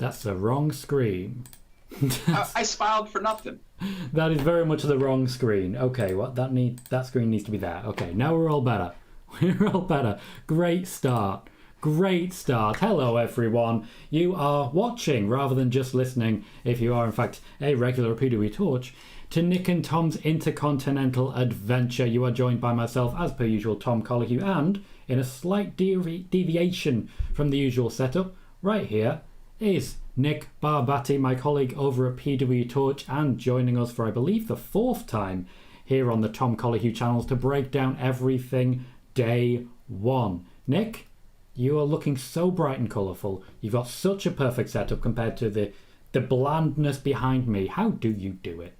That's the wrong screen. I smiled for nothing. That is very much the wrong screen. Okay, that screen needs to be there. Okay, now we're all better. We're all better. Great start. Great start. Hello, everyone. You are watching rather than just listening, if you are, in fact, a regular PW Torch, to Nick and Tom's Intercontinental Adventure. You are joined by myself, as per usual, Tom Colohue, and, in a slight deviation from the usual setup, right here is Nick Barbati, my colleague over at PW Torch, and joining us for, I believe, the 4th time here on the Tom Colohue channels to break down everything Day One. Nick, you are looking so bright and colourful. You've got such a perfect setup compared to the blandness behind me. How do you do it?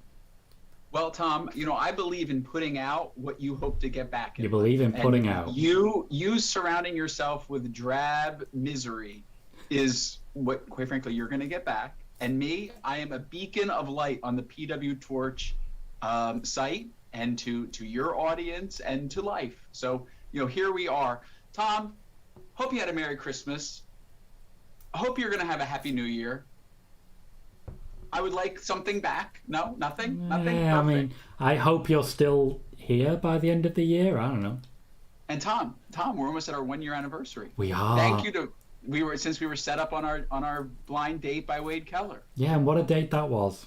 Well, Tom, I believe in putting out what you hope to get back. You believe in putting out. You surrounding yourself with drab misery is what, quite frankly, you're going to get back. And me, I am a beacon of light on the PW Torch site and to your audience and to life. So, here we are. Tom, hope you had a Merry Christmas. I hope you're going to have a Happy New Year. I would like something back. No, nothing? Nothing? Yeah, I mean, I hope you're still here by the end of the year. I don't know. And Tom, we're almost at our 1-year anniversary. We are. Thank you to since we were set up on our blind date by Wade Keller. Yeah, and what a date that was.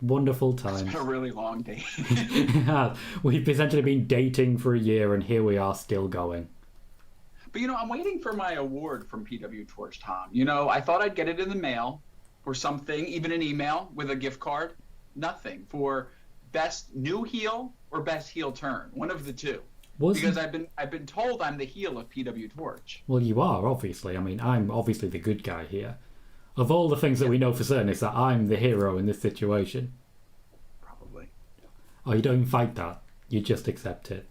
Wonderful times. It's been a really long date. We've essentially been dating for a year, and here we are still going. But I'm waiting for my award from PW Torch, Tom. I thought I'd get it in the mail or something, even an email with a gift card. Nothing for best new heel or best heel turn. One of the two. Because I've been told I'm the heel of PW Torch. Well, you are, obviously. I mean, I'm obviously the good guy here. Of all the things that we know for certain, is that I'm the hero in this situation. Probably. Oh, you don't even fight that. You just accept it.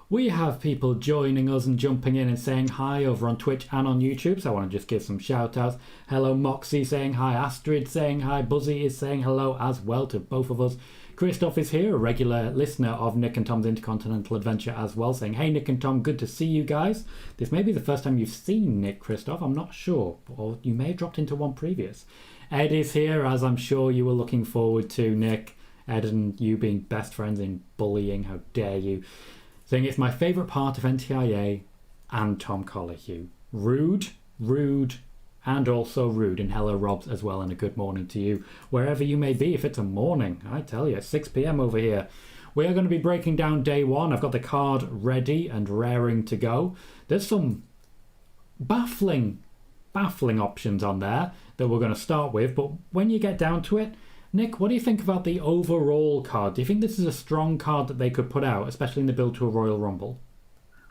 We have people joining us and jumping in and saying hi over on Twitch and on YouTube, so I want to just give some shout outs. Hello Moxie saying hi, Astrid saying hi, Buzzy is saying hello as well to both of us. Christoph is here, a regular listener of Nick and Tom's Intercontinental Adventure as well, saying, hey Nick and Tom, good to see you guys. This may be the first time you've seen Nick, Christoph, I'm not sure, or you may have dropped into one previous. Ed is here, as I'm sure you were looking forward to, Nick. Ed and you being best friends in bullying, how dare you. Saying it's my favourite part of NTIA and Tom Colohue. Rude, and also rude. And hello Robs as well, and a good morning to you wherever you may be. If it's a morning, I tell you, it's 6 p.m. over here. We are going to be breaking down Day One. I've got the card ready and raring to go. There's some baffling options on there that we're going to start with, but when you get down to it, Nick, what do you think about the overall card? Do you think this is a strong card that they could put out, especially in the build to a Royal Rumble?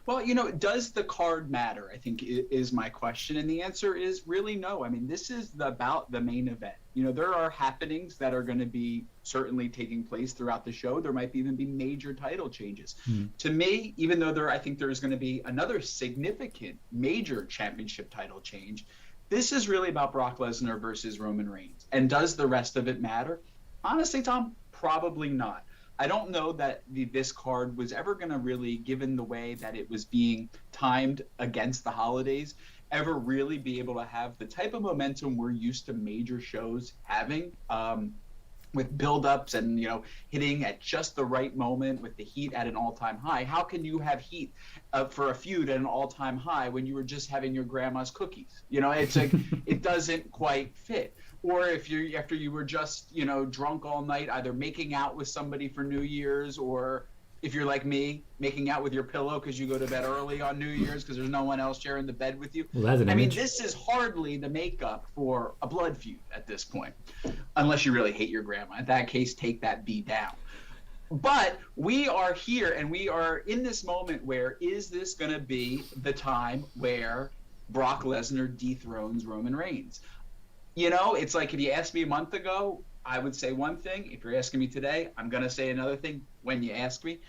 Well, does the card matter, I think is my question. And the answer is really no. I mean, this is about the main event. There are happenings that are going to be certainly taking place throughout the show. There might even be major title changes. To me, even though I think there's going to be another significant major championship title change, this is really about Brock Lesnar versus Roman Reigns. And does the rest of it matter? Honestly, Tom, probably not. I don't know that this card was ever going to really, given the way that it was being timed against the holidays, ever really be able to have the type of momentum we're used to major shows having, with build-ups and, hitting at just the right moment with the heat at an all-time high. How can you have heat for a feud at an all-time high when you were just having your grandma's cookies? It's like it doesn't quite fit. Or after you were just, drunk all night, either making out with somebody for New Year's, or if you're like me, making out with your pillow because you go to bed early on New Year's because there's no one else sharing the bed with you. Well, that's an image. This is hardly the makeup for a blood feud at this point, unless you really hate your grandma. In that case, take that B down. But we are here, and we are in this moment where is this going to be the time where Brock Lesnar dethrones Roman Reigns? It's like if you asked me a month ago, I would say one thing. If you're asking me today, I'm going to say another thing when you ask me.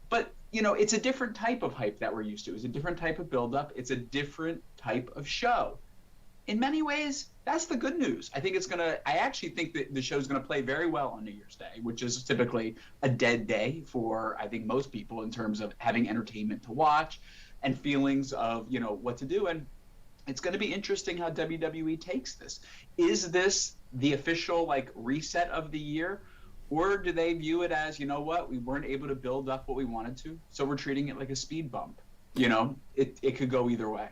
But, it's a different type of hype that we're used to. It's a different type of buildup. It's a different type of show. In many ways, that's the good news. I actually think that the show's going to play very well on New Year's Day, which is typically a dead day for, I think, most people in terms of having entertainment to watch and feelings of, what to do. And it's going to be interesting how WWE takes this. Is this the official like reset of the year, or do they view it as, you know what, we weren't able to build up what we wanted to, so we're treating it like a speed bump? You know, it could go either way.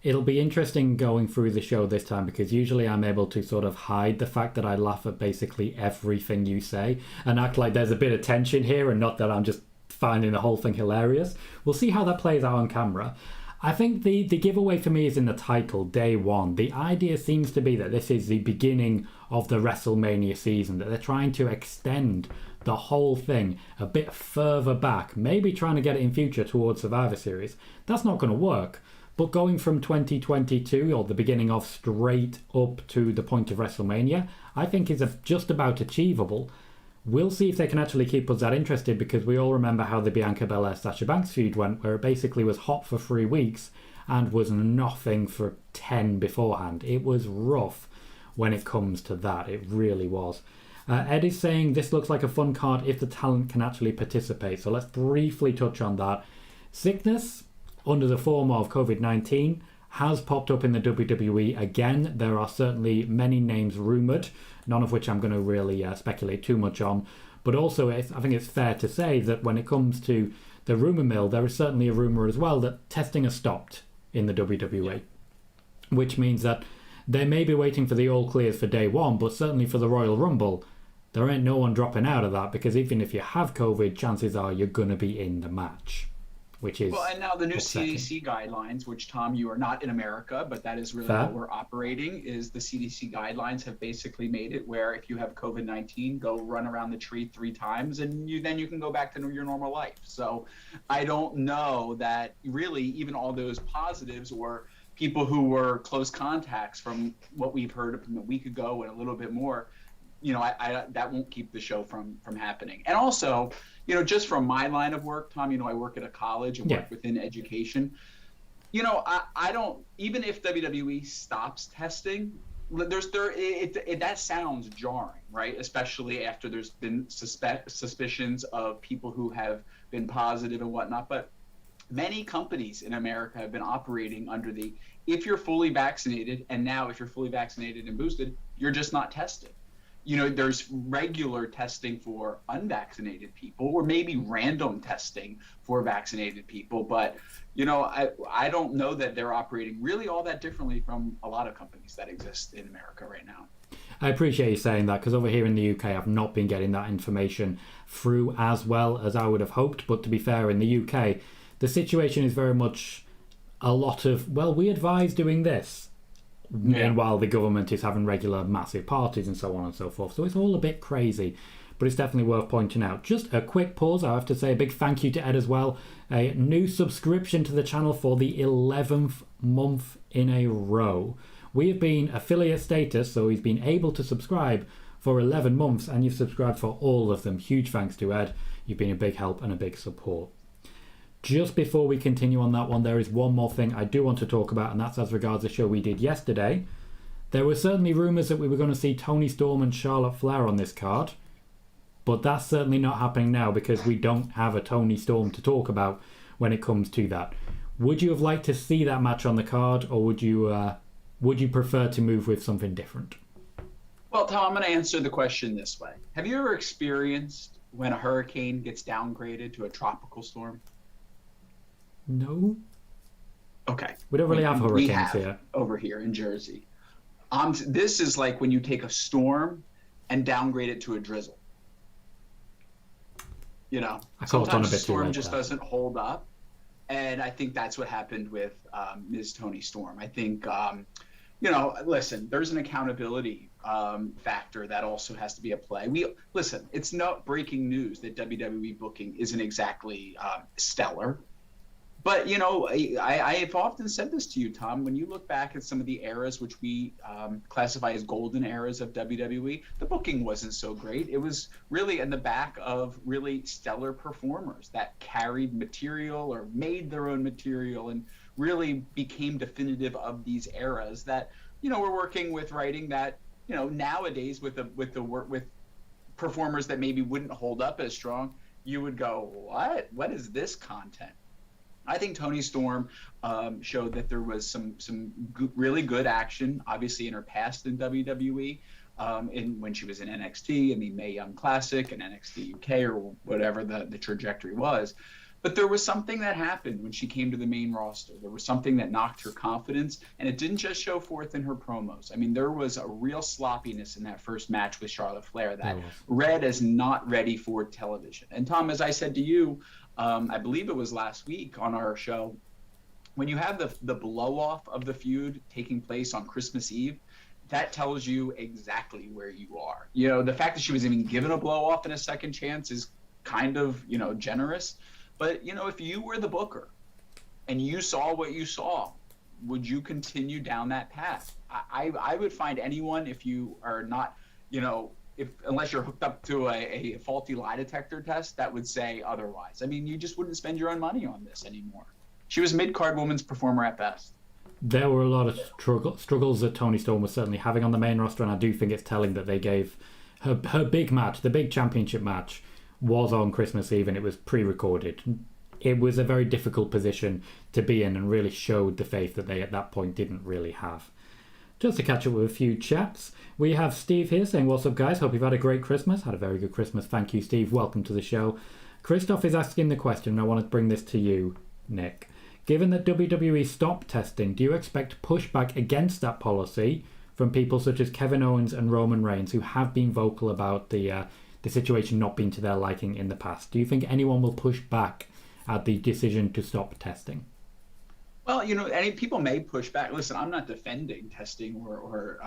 It'll be interesting going through the show this time, because usually I'm able to sort of hide the fact that I laugh at basically everything you say and act like there's a bit of tension here, and not that I'm just finding the whole thing hilarious. We'll see how that plays out on camera. I think the giveaway for me is in the title, Day One. The idea seems to be that this is the beginning of the WrestleMania season, that they're trying to extend the whole thing a bit further back, maybe trying to get it in future towards Survivor Series. That's not going to work. But going from 2022, or the beginning of, straight up to the point of WrestleMania, I think is just about achievable. We'll see if they can actually keep us that interested, because we all remember how the Bianca Belair-Sasha Banks feud went, where it basically was hot for 3 weeks and was nothing for 10 beforehand. It was rough when it comes to that. It really was. Ed is saying this looks like a fun card if the talent can actually participate. So let's briefly touch on that. Sickness under the form of COVID-19 has popped up in the WWE again. There are certainly many names rumoured, none of which I'm going to really speculate too much on. But also, I think it's fair to say that when it comes to the rumour mill, there is certainly a rumour as well that testing has stopped in the WWE, which means that they may be waiting for the all clears for Day One, but certainly for the Royal Rumble, there ain't no one dropping out of that, because even if you have COVID, chances are you're going to be in the match. Which is, well, and now the new upsetting. CDC guidelines, which, Tom, you are not in America, but that is really what we're operating, is the CDC guidelines have basically made it where if you have COVID-19, go run around the tree 3 times, and then you can go back to your normal life. So I don't know that really even all those positives or people who were close contacts, from what we've heard from a week ago and a little bit more, you know, I that won't keep the show from happening. And also, you know, just from my line of work, Tom, you know, I work at a college and work within education. You know, I don't, even if WWE stops testing, that sounds jarring, right? Especially after there's been suspicions of people who have been positive and whatnot. But many companies in America have been operating under the, if you're fully vaccinated, and now if you're fully vaccinated and boosted, you're just not tested. You know, there's regular testing for unvaccinated people, or maybe random testing for vaccinated people. But, you know, I don't know that they're operating really all that differently from a lot of companies that exist in America right now. I appreciate you saying that, because over here in the UK, I've not been getting that information through as well as I would have hoped. But to be fair, in the UK, the situation is very much a lot of, well, we advise doing this. Meanwhile, the government is having regular massive parties and so on and so forth. So it's all a bit crazy, but it's definitely worth pointing out. Just a quick pause. I have to say a big thank you to Ed as well. A new subscription to the channel for the 11th month in a row. We have been affiliate status, so he's been able to subscribe for 11 months, and you've subscribed for all of them. Huge thanks to Ed. You've been a big help and a big support. Just before we continue on that one, there is one more thing I do want to talk about, and that's as regards the show we did yesterday. There were certainly rumours that we were going to see Toni Storm and Charlotte Flair on this card, but that's certainly not happening now, because we don't have a Toni Storm to talk about when it comes to that. Would you have liked to see that match on the card, or would you prefer to move with something different? Well, Tom, I'm going to answer the question this way. Have you ever experienced when a hurricane gets downgraded to a tropical storm? No. Okay. We don't really have hurricanes here. Over here in Jersey. This is like when you take a storm and downgrade it to a drizzle. You know, sometimes the storm just doesn't hold up. And I think that's what happened with Ms. Toni Storm. I think, you know, listen, there's an accountability factor that also has to be at play. Listen, it's not breaking news that WWE booking isn't exactly stellar. But, you know, I have often said this to you, Tom, when you look back at some of the eras which we classify as golden eras of WWE, the booking wasn't so great. It was really in the back of really stellar performers that carried material or made their own material and really became definitive of these eras that, you know, we're working with writing that, you know, nowadays with performers that maybe wouldn't hold up as strong, you would go, what is this content? I think Toni Storm showed that there was some really good action, obviously in her past in WWE, when she was in NXT in the Mae Young Classic and NXT UK or whatever the trajectory was. But there was something that happened when she came to the main roster. There was something that knocked her confidence, and it didn't just show forth in her promos. I mean, there was a real sloppiness in that first match with Charlotte Flair that read as not ready for television. And Tom, as I said to you, I believe it was last week on our show, when you have the blow off of the feud taking place on Christmas Eve, that tells you exactly where you are. You know, the fact that she was even given a blow off and a second chance is kind of, generous. But, if you were the booker and you saw what you saw, would you continue down that path? I would find anyone, if you are not, unless you're hooked up to a faulty lie detector test, that would say otherwise. I mean, you just wouldn't spend your own money on this anymore. She was mid-card women's performer at best. There were a lot of struggles that Toni Storm was certainly having on the main roster, and I do think it's telling that they gave her big match, the big championship match, was on Christmas Eve and it was pre-recorded. It was a very difficult position to be in and really showed the faith that they at that point didn't really have. Just to catch up with a few chats, we have Steve here saying, "What's up, guys? Hope you've had a great Christmas." Had a very good Christmas. Thank you, Steve. Welcome to the show. Christoph is asking the question, and I want to bring this to you, Nick. Given that WWE stopped testing, do you expect pushback against that policy from people such as Kevin Owens and Roman Reigns, who have been vocal about the situation not being to their liking in the past? Do you think anyone will push back at the decision to stop testing? Well, any people may push back. Listen, I'm not defending testing or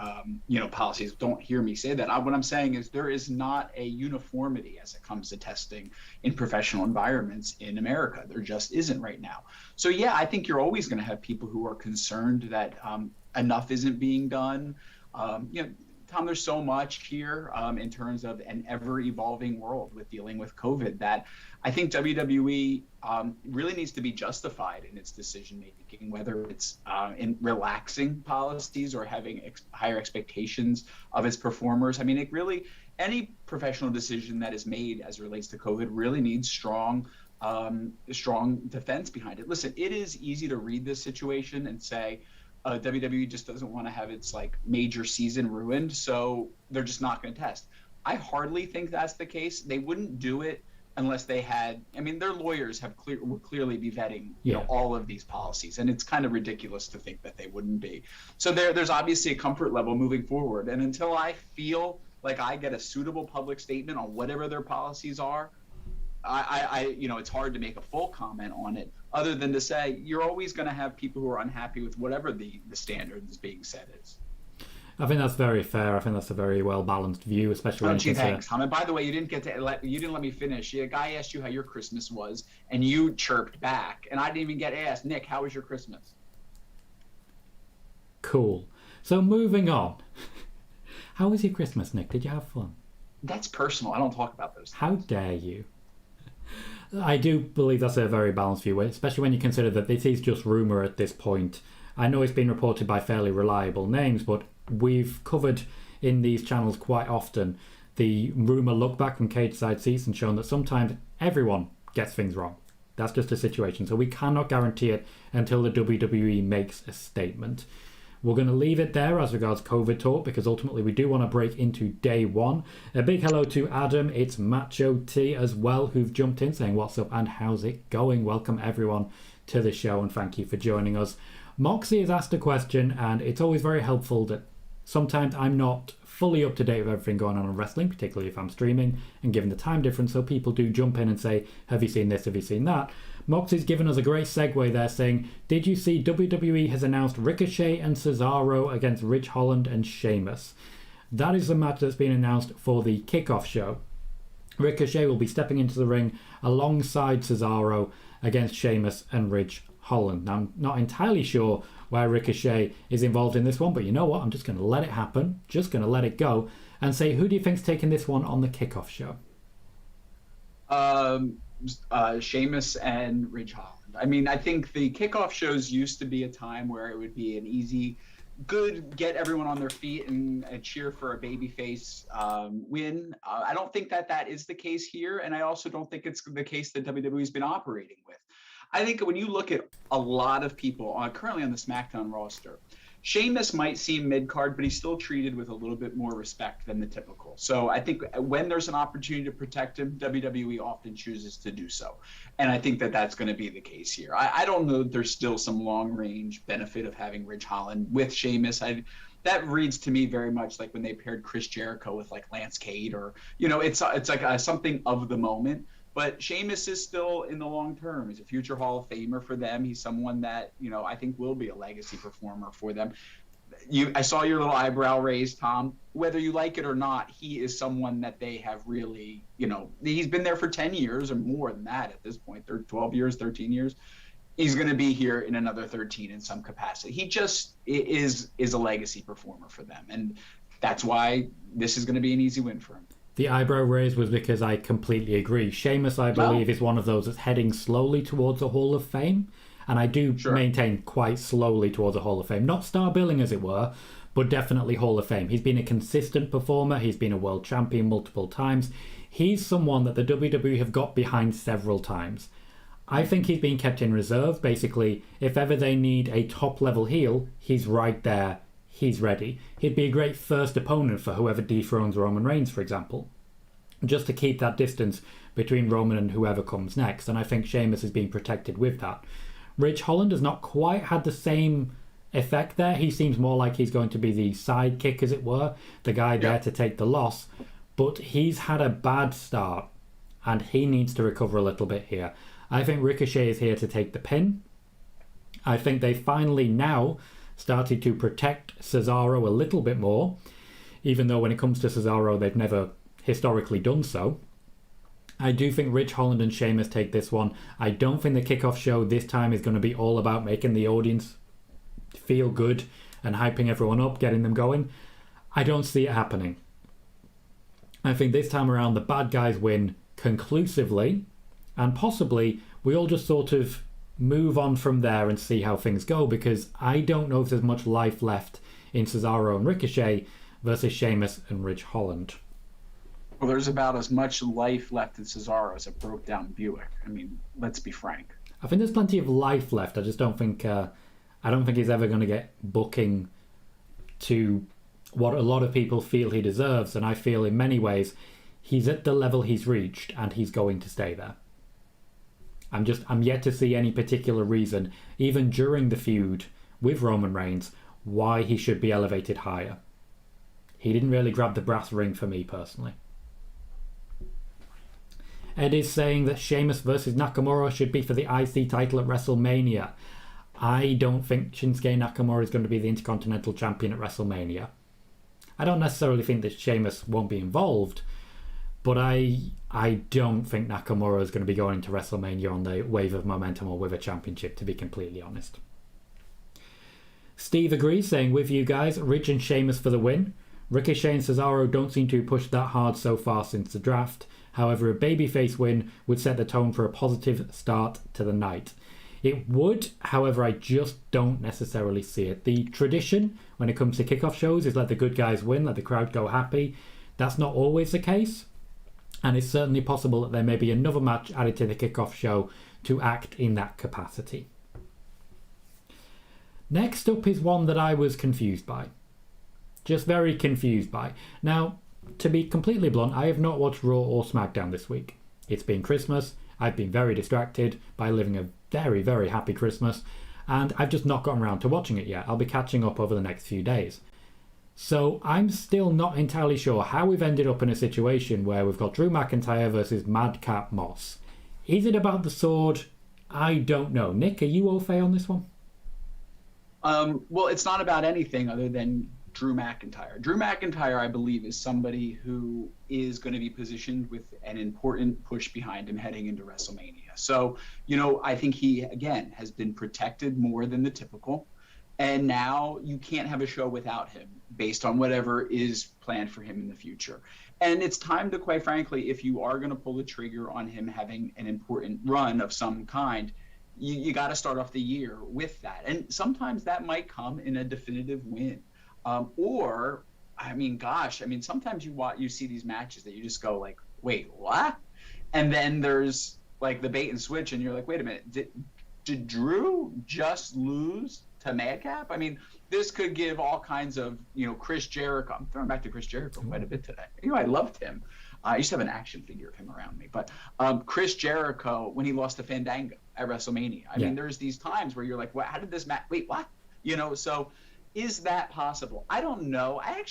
policies. Don't hear me say that. What I'm saying is there is not a uniformity as it comes to testing in professional environments in America. There just isn't right now. So, yeah, I think you're always going to have people who are concerned that enough isn't being done. Tom, there's so much here in terms of an ever-evolving world with dealing with COVID that I think WWE really needs to be justified in its decision-making, whether it's in relaxing policies or having higher expectations of its performers. I mean, any professional decision that is made as it relates to COVID really needs strong defense behind it. Listen, it is easy to read this situation and say, WWE just doesn't want to have its major season ruined, so they're just not going to test. I hardly think that's the case. They wouldn't do it unless they had. I mean, their lawyers would clearly be vetting all of these policies, and it's kind of ridiculous to think that they wouldn't be. So there's obviously a comfort level moving forward, and until I feel like I get a suitable public statement on whatever their policies are, it's hard to make a full comment on it, other than to say you're always going to have people who are unhappy with whatever the standard is being set is. I think that's very fair. I think that's a very well balanced view, especially when you consider. Thanks, Tom. And by the way, you didn't let me finish. A guy asked you how your Christmas was, and you chirped back, and I didn't even get asked, Nick, how was your Christmas? Cool. So moving on. How was your Christmas, Nick? Did you have fun? That's personal. I don't talk about those things. How dare you? I do believe that's a very balanced view, especially when you consider that this is just rumour at this point. I know it's been reported by fairly reliable names, but we've covered in these channels quite often the rumour look back from Cage Side Seats and shown that sometimes everyone gets things wrong. That's just a situation. So we cannot guarantee it until the WWE makes a statement. We're going to leave it there as regards COVID talk because ultimately we do want to break into day one. A big hello to Adam. It's Macho T as well who've jumped in saying what's up and how's it going. Welcome everyone to the show and thank you for joining us. Moxie has asked a question and it's always very helpful that sometimes I'm not fully up to date with everything going on in wrestling, particularly if I'm streaming and given the time difference, so people do jump in and say, have you seen this, have you seen that? Moxie's given us a great segue there saying, did you see WWE has announced Ricochet and Cesaro against Ridge Holland and Sheamus? That is the match that's been announced for the kickoff show. Ricochet will be stepping into the ring alongside Cesaro against Sheamus and Ridge Holland. Now, I'm not entirely sure why Ricochet is involved in this one, but you know what? I'm just going to let it happen, just going to let it go, and say, who do you think's taking this one on the kickoff show? Sheamus and Ridge Holland. I mean, I think the kickoff shows used to be a time where it would be an easy, good, get everyone on their feet and cheer for a babyface win. I don't think that is the case here, and I also don't think it's the case that WWE's been operating with. I think when you look at a lot of people currently on the SmackDown roster, Sheamus might seem mid-card, but he's still treated with a little bit more respect than the typical. So I think when there's an opportunity to protect him, WWE often chooses to do so. And I think that that's going to be the case here. I don't know that there's still some long-range benefit of having Ridge Holland with Sheamus. That reads to me very much like when they paired Chris Jericho with like Lance Cade, or, it's like something of the moment. But Sheamus is still in the long term. He's a future Hall of Famer for them. He's someone that, I think will be a legacy performer for them. I saw your little eyebrow raised, Tom. Whether you like it or not, he is someone that they have really, he's been there for 10 years or more than that at this point. They're 12 years, 13 years. He's going to be here in another 13 in some capacity. He just is a legacy performer for them. And that's why this is going to be an easy win for him. The eyebrow raise was because I completely agree. Sheamus, I believe, is one of those that's heading slowly towards a Hall of Fame. And I do maintain quite slowly towards a Hall of Fame. Not star billing, as it were, but definitely Hall of Fame. He's been a consistent performer. He's been a world champion multiple times. He's someone that the WWE have got behind several times. I think he's been kept in reserve. Basically, if ever they need a top-level heel, he's right there. He's ready. He'd be a great first opponent for whoever dethrones Roman Reigns, for example, just to keep that distance between Roman and whoever comes next. And I think Sheamus is being protected with that. Ridge Holland has not quite had the same effect there. He seems more like he's going to be the sidekick, as it were, the guy there to take the loss. But he's had a bad start, and he needs to recover a little bit here. I think Ricochet is here to take the pin. I think they finally now started to protect Cesaro a little bit more, even though when it comes to Cesaro, they've never historically done so. I do think Ridge Holland and Sheamus take this one. I don't think the kickoff show this time is going to be all about making the audience feel good and hyping everyone up, getting them going. I don't see it happening. I think this time around the bad guys win conclusively, and possibly we all just sort of move on from there and see how things go, because I don't know if there's much life left in Cesaro and Ricochet versus Sheamus and Ridge Holland. Well, there's about as much life left in Cesaro as a broke down Buick. I mean, let's be frank. I think there's plenty of life left. I just don't think he's ever going to get booking to what a lot of people feel he deserves, and I feel in many ways he's at the level he's reached and he's going to stay there. I'm yet to see any particular reason, even during the feud with Roman Reigns, why he should be elevated higher. He didn't really grab the brass ring for me personally. Ed is saying that Sheamus versus Nakamura should be for the IC title at WrestleMania. I don't think Shinsuke Nakamura is going to be the Intercontinental Champion at WrestleMania. I don't necessarily think that Sheamus won't be involved, but I don't think Nakamura is going to be going to WrestleMania on the wave of momentum or with a championship, to be completely honest. Steve agrees, saying, with you guys, Ridge and Sheamus for the win. Ricochet and Cesaro don't seem to push that hard so far since the draft. However, a babyface win would set the tone for a positive start to the night. It would, however, I just don't necessarily see it. The tradition when it comes to kickoff shows is let the good guys win, let the crowd go happy. That's not always the case. And it's certainly possible that there may be another match added to the kickoff show to act in that capacity. Next up is one that I was confused by. Just very confused by. Now, to be completely blunt, I have not watched Raw or SmackDown this week. It's been Christmas. I've been very distracted by living a very, very happy Christmas, and I've just not gotten around to watching it yet. I'll be catching up over the next few days. So I'm still not entirely sure how we've ended up in a situation where we've got Drew McIntyre versus Madcap Moss. Is it about the sword? I don't know. Nick, are you au fait on this one? Well, it's not about anything other than Drew McIntyre. Drew McIntyre, I believe, is somebody who is going to be positioned with an important push behind him heading into WrestleMania. So, I think he, again, has been protected more than the typical. And now you can't have a show without him based on whatever is planned for him in the future. And it's time to, quite frankly, if you are going to pull the trigger on him having an important run of some kind, you got to start off the year with that. And sometimes that might come in a definitive win. Sometimes you see these matches that you just go like, wait, what? And then there's like the bait and switch and you're like, wait a minute, did Drew just lose to Madcap? I mean, this could give all kinds of, Chris Jericho. I'm throwing back to Chris Jericho quite a bit today. I loved him. I used to have an action figure of him around me. But Chris Jericho, when he lost to Fandango at WrestleMania, I mean, there's these times where you're like, well, how did this match? Wait, what? So is that possible? I don't know. I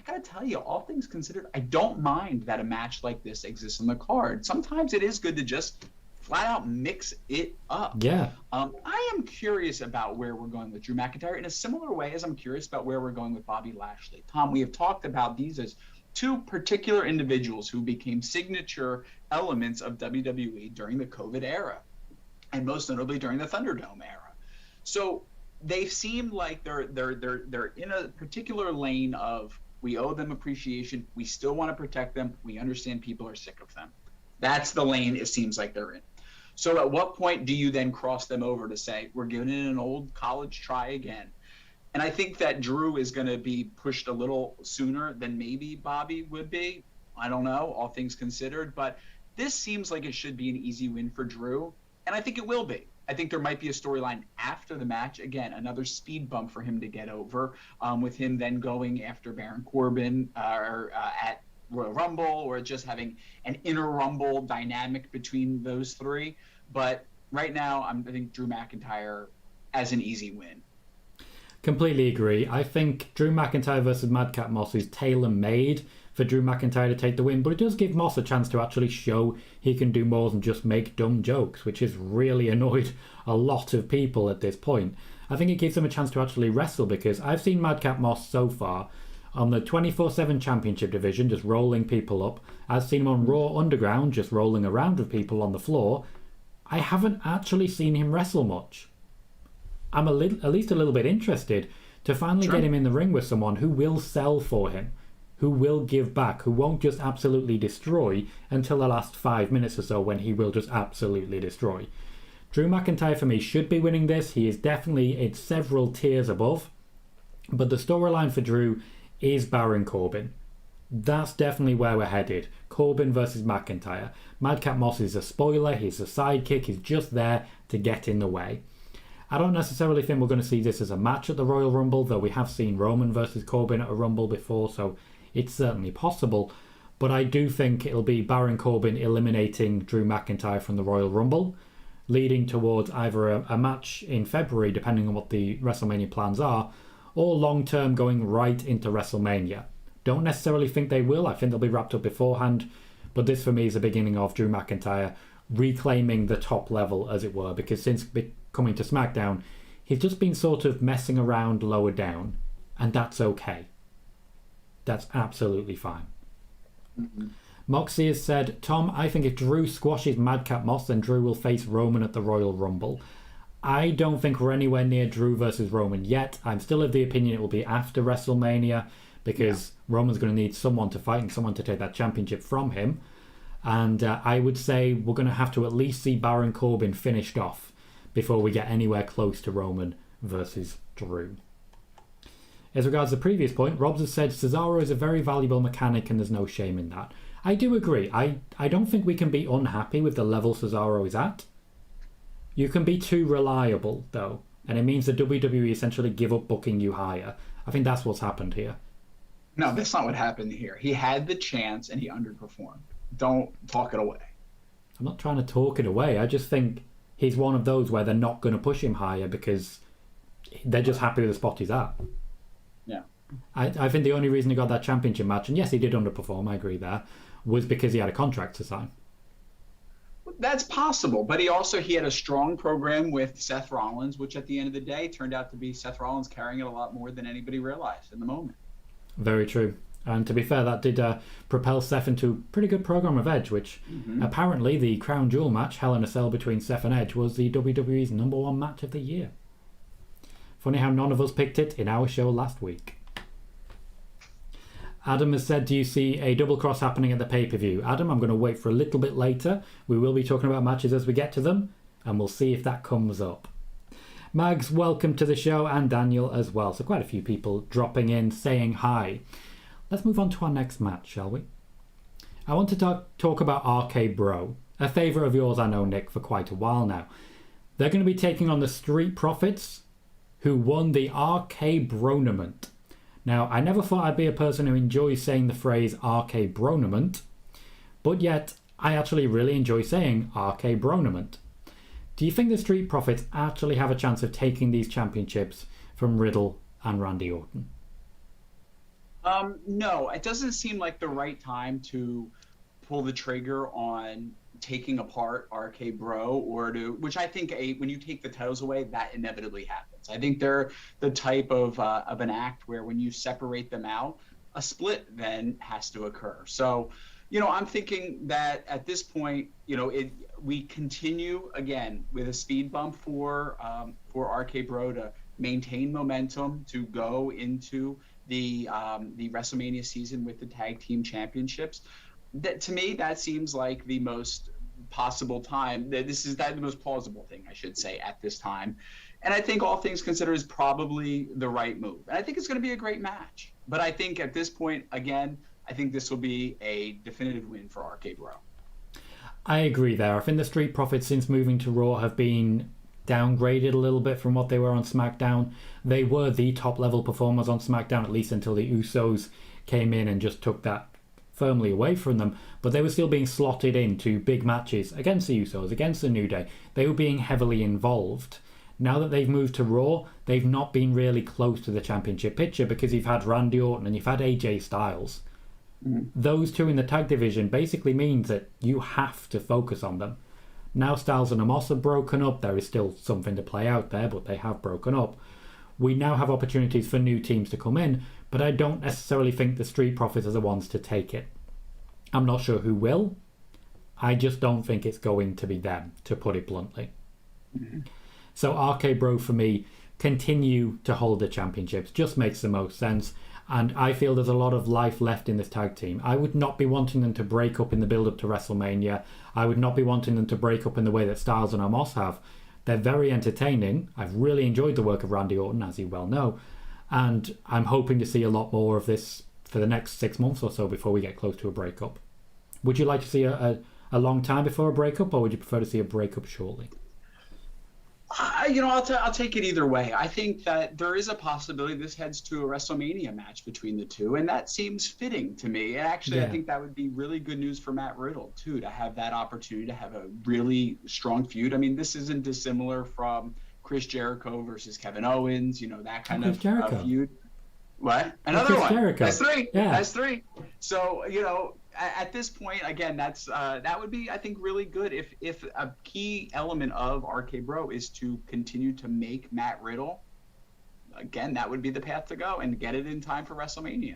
got to tell you, all things considered, I don't mind that a match like this exists on the card. Sometimes it is good to just flat out mix it up. Yeah. I am curious about where we're going with Drew McIntyre in a similar way as I'm curious about where we're going with Bobby Lashley. Tom, we have talked about these as two particular individuals who became signature elements of WWE during the COVID era, and most notably during the Thunderdome era. So they seem like they're in a particular lane of, we owe them appreciation, we still want to protect them, we understand people are sick of them. That's the lane it seems like they're in. So at what point do you then cross them over to say, we're giving it an old college try again? And I think that Drew is going to be pushed a little sooner than maybe Bobby would be. I don't know, all things considered. But this seems like it should be an easy win for Drew. And I think it will be. I think there might be a storyline after the match. Again, another speed bump for him to get over, with him then going after Baron Corbin at Royal Rumble, or just having an inner Rumble dynamic between those three. But right now, I think Drew McIntyre as an easy win. Completely agree. I think Drew McIntyre versus Madcap Moss is tailor-made for Drew McIntyre to take the win, but it does give Moss a chance to actually show he can do more than just make dumb jokes, which has really annoyed a lot of people at this point. I think it gives him a chance to actually wrestle, because I've seen Madcap Moss so far on the 24/7 championship division just rolling people up. I've seen him on Raw Underground just rolling around with people on the floor. I haven't actually seen him wrestle much. I'm at least a little bit interested to finally get him in the ring with someone who will sell for him, who will give back, who won't just absolutely destroy until the last 5 minutes or so, when he will just absolutely destroy. Drew McIntyre for me should be winning this. He is definitely, it's several tiers above. But the storyline for Drew is Baron Corbin. That's definitely where we're headed. Corbin versus McIntyre. Madcap Moss is a spoiler, he's a sidekick, he's just there to get in the way. I don't necessarily think we're going to see this as a match at the Royal Rumble, though we have seen Roman versus Corbin at a Rumble before, so it's certainly possible. But I do think it'll be Baron Corbin eliminating Drew McIntyre from the Royal Rumble, leading towards either a match in February, depending on what the WrestleMania plans are, or long-term going right into WrestleMania. Don't necessarily think they will. I think they'll be wrapped up beforehand. But this for me is the beginning of Drew McIntyre reclaiming the top level, as it were, because since coming to SmackDown, he's just been sort of messing around lower down, and that's okay. That's absolutely fine. Mm-hmm. Moxie has said, Tom, I think if Drew squashes Madcap Moss, then Drew will face Roman at the Royal Rumble. I don't think we're anywhere near Drew versus Roman yet. I'm still of the opinion it will be after WrestleMania, because Roman's going to need someone to fight and someone to take that championship from him. And I would say we're going to have to at least see Baron Corbin finished off before we get anywhere close to Roman versus Drew. As regards the previous point, Robs has said Cesaro is a very valuable mechanic and there's no shame in that. I do agree. I don't think we can be unhappy with the level Cesaro is at. You can be too reliable, though, and it means the WWE essentially give up booking you higher. I think that's what's happened here. No, that's not what happened here. He had the chance and he underperformed. Don't talk it away. I'm not trying to talk it away. I just think he's one of those where they're not going to push him higher because they're just happy with the spot he's at. Yeah. I think the only reason he got that championship match, and yes, he did underperform, I agree there, was because he had a contract to sign. That's possible, but he had a strong program with Seth Rollins, which at the end of the day turned out to be Seth Rollins carrying it a lot more than anybody realized in the moment. Very true. And to be fair, that did propel Seth into a pretty good program of Edge, which apparently the Crown Jewel match, Hell in a Cell between Seth and Edge, was the WWE's #1 match of the year. Funny how none of us picked it in our show last week. Adam has said, do you see a double cross happening at the pay-per-view? Adam, I'm going to wait for a little bit later. We will be talking about matches as we get to them, and we'll see if that comes up. Mags, welcome to the show, and Daniel as well. So quite a few people dropping in, saying hi. Let's move on to our next match, shall we? I want to talk about RK Bro, a favourite of yours, I know, Nick, for quite a while now. They're going to be taking on the Street Profits, who won the RK Bronament. Now, I never thought I'd be a person who enjoys saying the phrase RK Bronament, but yet I actually really enjoy saying RK Bronament. Do you think the Street Profits actually have a chance of taking these championships from Riddle and Randy Orton? No, it doesn't seem like the right time to pull the trigger on taking apart RK Bro, which I think when you take the titles away, that inevitably happens. I think they're the type of an act where when you separate them out, a split then has to occur. So, I'm thinking that at this point, we continue again with a speed bump for RK Bro to maintain momentum to go into the WrestleMania season with the tag team championships. That, to me, that seems like the most possible time. The most plausible thing, I should say, at this time. And I think all things considered is probably the right move. And I think it's going to be a great match. But I think at this point, again, I think this will be a definitive win for RK Bro. I agree there. I think the Street Profits, since moving to Raw, have been downgraded a little bit from what they were on SmackDown. They were the top level performers on SmackDown, at least until the Usos came in and just took that firmly away from them, but they were still being slotted into big matches against the Usos, against the New Day. They were being heavily involved. Now that they've moved to Raw, they've not been really close to the championship picture because you've had Randy Orton and you've had AJ Styles. Those two in the tag division basically means that you have to focus on them. Now Styles and Amos have broken up. There is still something to play out there, but they have broken up. We now have opportunities for new teams to come in, but I don't necessarily think the Street Profits are the ones to take it. I'm not sure who will. I just don't think it's going to be them, to put it bluntly. So RK Bro, for me, continue to hold the championships. Just makes the most sense. And I feel there's a lot of life left in this tag team. I would not be wanting them to break up in the build-up to WrestleMania. I would not be wanting them to break up in the way that Styles and Amos have. They're very entertaining. I've really enjoyed the work of Randy Orton, as you well know. And I'm hoping to see a lot more of this for the next 6 months or so before we get close to a breakup. Would you like to see a long time before a breakup, or would you prefer to see a breakup shortly? I'll take it either way. I think that there is a possibility this heads to a WrestleMania match between the two, and that seems fitting to me. And actually, yeah. I think that would be really good news for Matt Riddle, too, to have that opportunity to have a really strong feud. I mean, this isn't dissimilar from Chris Jericho versus Kevin Owens, that kind of feud. What? Another one. Jericho. That's three. Yeah. That's three. So, at this point, again, that would be, I think, really good if a key element of RK Bro is to continue to make Matt Riddle. Again, that would be the path to go and get it in time for WrestleMania.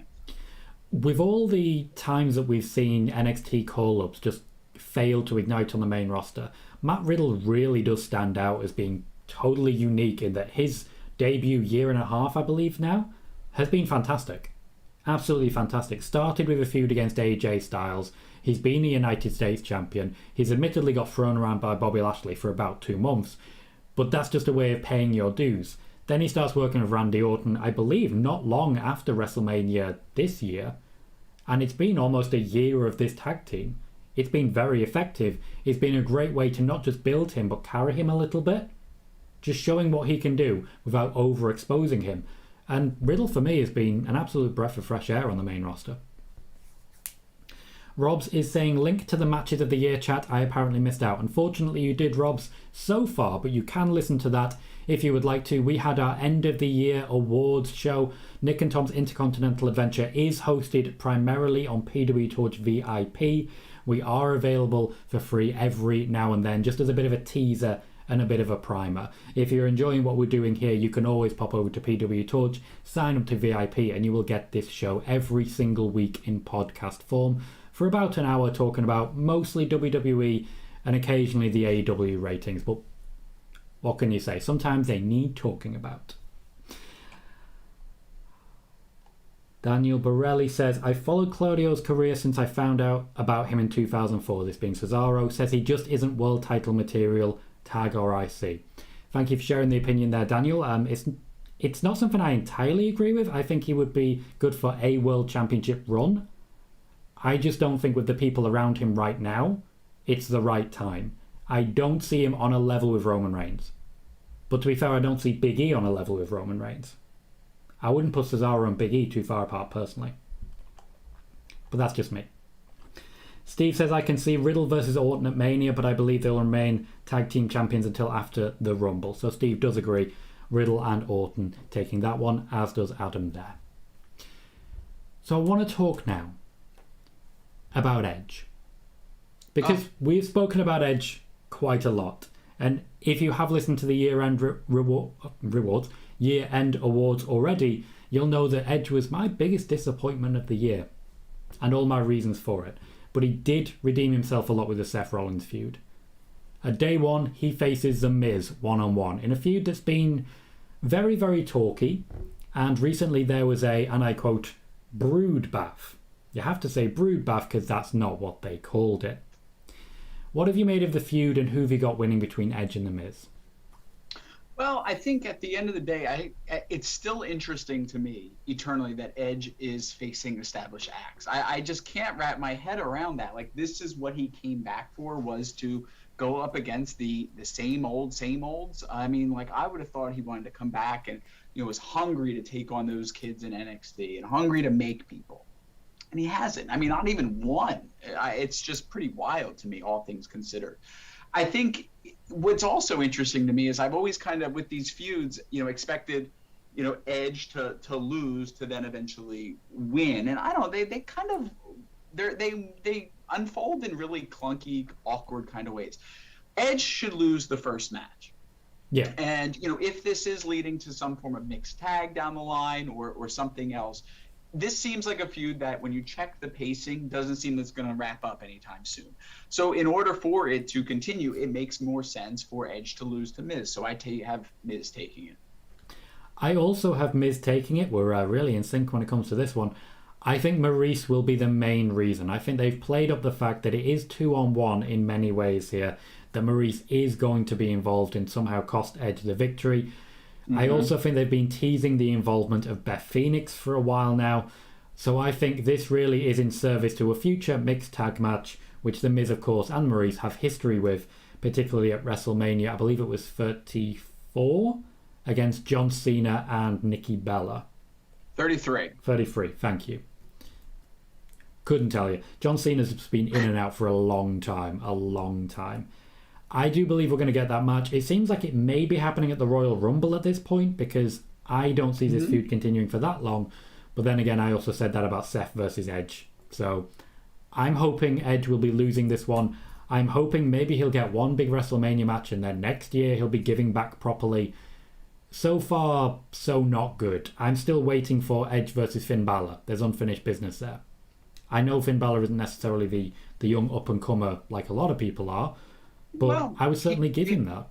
With all the times that we've seen NXT call-ups just fail to ignite on the main roster, Matt Riddle really does stand out as being totally unique in that his debut year and a half, I believe now, has been fantastic. Absolutely fantastic. Started with a feud against AJ Styles. He's been the United States champion. He's admittedly got thrown around by Bobby Lashley for about 2 months, but that's just a way of paying your dues. Then he starts working with Randy Orton, I believe, not long after WrestleMania this year, and it's been almost a year of this tag team. It's been very effective. It's been a great way to not just build him, but carry him a little bit. Just showing what he can do without overexposing him. And Riddle, for me, has been an absolute breath of fresh air on the main roster. Robs is saying, link to the matches of the year chat. I apparently missed out. Unfortunately, you did, Robs, so far, but you can listen to that if you would like to. We had our end of the year awards show. Nick and Tom's Intercontinental Adventure is hosted primarily on PW Torch VIP. We are available for free every now and then, just as a bit of a teaser and a bit of a primer. If you're enjoying what we're doing here, you can always pop over to PW Torch, sign up to VIP, and you will get this show every single week in podcast form for about an hour, talking about mostly WWE and occasionally the AEW ratings. But what can you say? Sometimes they need talking about. Daniel Borelli says, I followed Claudio's career since I found out about him in 2004, this being Cesaro. Says he just isn't world title material, tag or IC. Thank you for sharing the opinion there, Daniel. It's not something I entirely agree with. I think he would be good for a world championship run. I just don't think with the people around him right now, it's the right time. I don't see him on a level with Roman Reigns. But to be fair, I don't see Big E on a level with Roman Reigns. I wouldn't put Cesaro and Big E too far apart personally. But that's just me. Steve says, I can see Riddle versus Orton at Mania, but I believe they'll remain tag team champions until after the Rumble. So Steve does agree. Riddle and Orton taking that one, as does Adam there. So I want to talk now about Edge. Because we've spoken about Edge quite a lot. And if you have listened to the year-end year-end awards already, you'll know that Edge was my biggest disappointment of the year. And all my reasons for it. But he did redeem himself a lot with the Seth Rollins feud. At Day One, he faces The Miz one-on-one in a feud that's been very, very talky. And recently there was a, and I quote, brood bath. You have to say brood bath because that's not what they called it. What have you made of the feud and who have you got winning between Edge and The Miz? Well, I think at the end of the day, it's still interesting to me eternally that Edge is facing established acts. I just can't wrap my head around that. Like, this is what he came back for, was to go up against the same olds. I mean, like, I would have thought he wanted to come back and, was hungry to take on those kids in NXT and hungry to make people. And he hasn't. I mean, not even one. It's just pretty wild to me, all things considered. I think what's also interesting to me is I've always kind of, with these feuds, expected, Edge to lose to then eventually win. And I don't, they kind of, they unfold in really clunky, awkward kind of ways. Edge should lose the first match. Yeah. And, if this is leading to some form of mixed tag down the line or something else, this seems like a feud that, when you check the pacing, doesn't seem that's going to wrap up anytime soon. So in order for it to continue, it makes more sense for Edge to lose to Miz. So I have Miz taking it. I also have Miz taking it. We're really in sync when it comes to this one. I think Maurice will be the main reason. I think they've played up the fact that it is 2-on-1 in many ways here, that Maurice is going to be involved and somehow cost Edge the victory. Mm-hmm. I also think they've been teasing the involvement of Beth Phoenix for a while now. So I think this really is in service to a future mixed tag match, which The Miz, of course, and Maurice have history with, particularly at WrestleMania. I believe it was 34 against John Cena and Nikki Bella. 33. 33, thank you. Couldn't tell you. John Cena's been in and out for a long time. I do believe we're going to get that match. It seems like it may be happening at the Royal Rumble at this point, because I don't see this feud continuing for that long. But then again, I also said that about Seth versus Edge. So I'm hoping Edge will be losing this one. I'm hoping maybe he'll get one big WrestleMania match and then next year he'll be giving back properly. So far, so not good. I'm still waiting for Edge versus Finn Balor. There's unfinished business there. I know Finn Balor isn't necessarily the young up-and-comer like a lot of people are, but I would certainly give him that.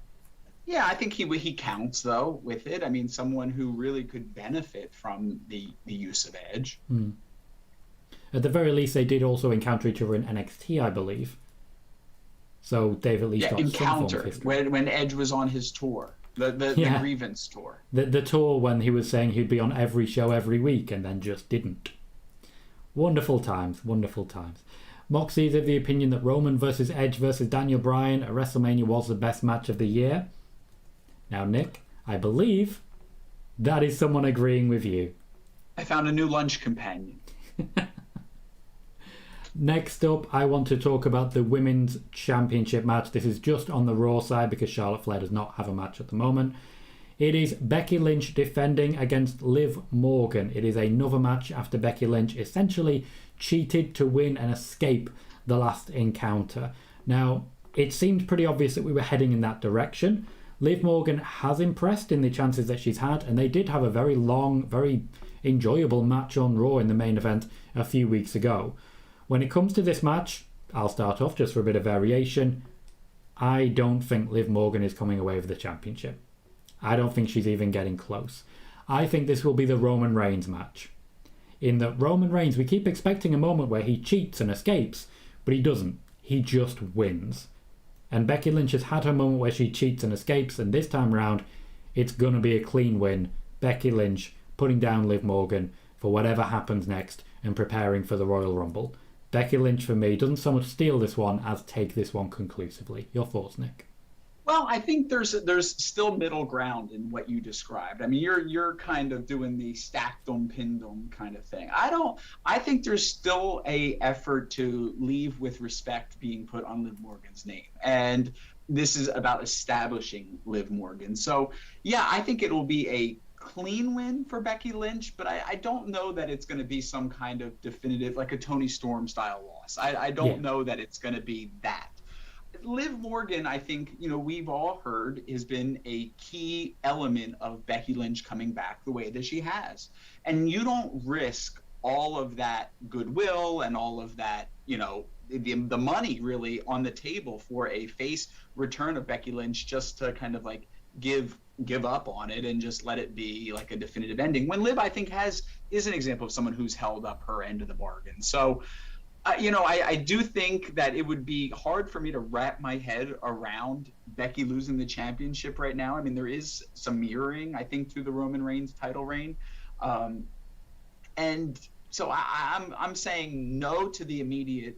Yeah, I think he counts, though, with it. I mean, someone who really could benefit from the use of Edge. At the very least, they did also encounter each other in NXT, I believe. So they've at least got some form of history. When Edge was on his tour, the grievance tour. The tour when he was saying he'd be on every show every week and then just didn't. Wonderful times. Moxie is of the opinion that Roman versus Edge versus Daniel Bryan at WrestleMania was the best match of the year. Now, Nick, I believe that is someone agreeing with you. I found a new lunch companion. Next up, I want to talk about the Women's Championship match. This is just on the Raw side because Charlotte Flair does not have a match at the moment. It is Becky Lynch defending against Liv Morgan. It is another match after Becky Lynch essentially cheated to win and escape the last encounter. Now, it seemed pretty obvious that we were heading in that direction. Liv Morgan has impressed in the chances that she's had, and they did have a very long, very enjoyable match on Raw in the main event a few weeks ago. When it comes to this match, I'll start off just for a bit of variation. I don't think Liv Morgan is coming away with the championship. I don't think she's even getting close. I think this will be the Roman Reigns match. In that Roman Reigns, we keep expecting a moment where he cheats and escapes, but he doesn't. He just wins. And Becky Lynch has had her moment where she cheats and escapes, and this time round, it's going to be a clean win. Becky Lynch putting down Liv Morgan for whatever happens next and preparing for the Royal Rumble. Becky Lynch for me doesn't so much steal this one as take this one conclusively. Your thoughts, Nick? Well, I think there's still middle ground in what you described. I mean, you're kind of doing the stacked 'em, pinned 'em kind of thing. I think there's still a effort to leave with respect being put on Liv Morgan's name. And this is about establishing Liv Morgan. So, yeah, I think it will be a clean win for Becky Lynch, but I don't know that it's going to be some kind of definitive, like a Toni Storm style loss. I don't know that it's going to be that. Liv Morgan, I think, we've all heard, has been a key element of Becky Lynch coming back the way that she has. And you don't risk all of that goodwill and all of that, the money really on the table for a face return of Becky Lynch just to kind of like give up on it and just let it be like a definitive ending. When Liv, I think, is an example of someone who's held up her end of the bargain. So, I do think that it would be hard for me to wrap my head around Becky losing the championship right now. I mean, there is some mirroring, I think, through the Roman Reigns title reign. And so I'm saying no to the immediate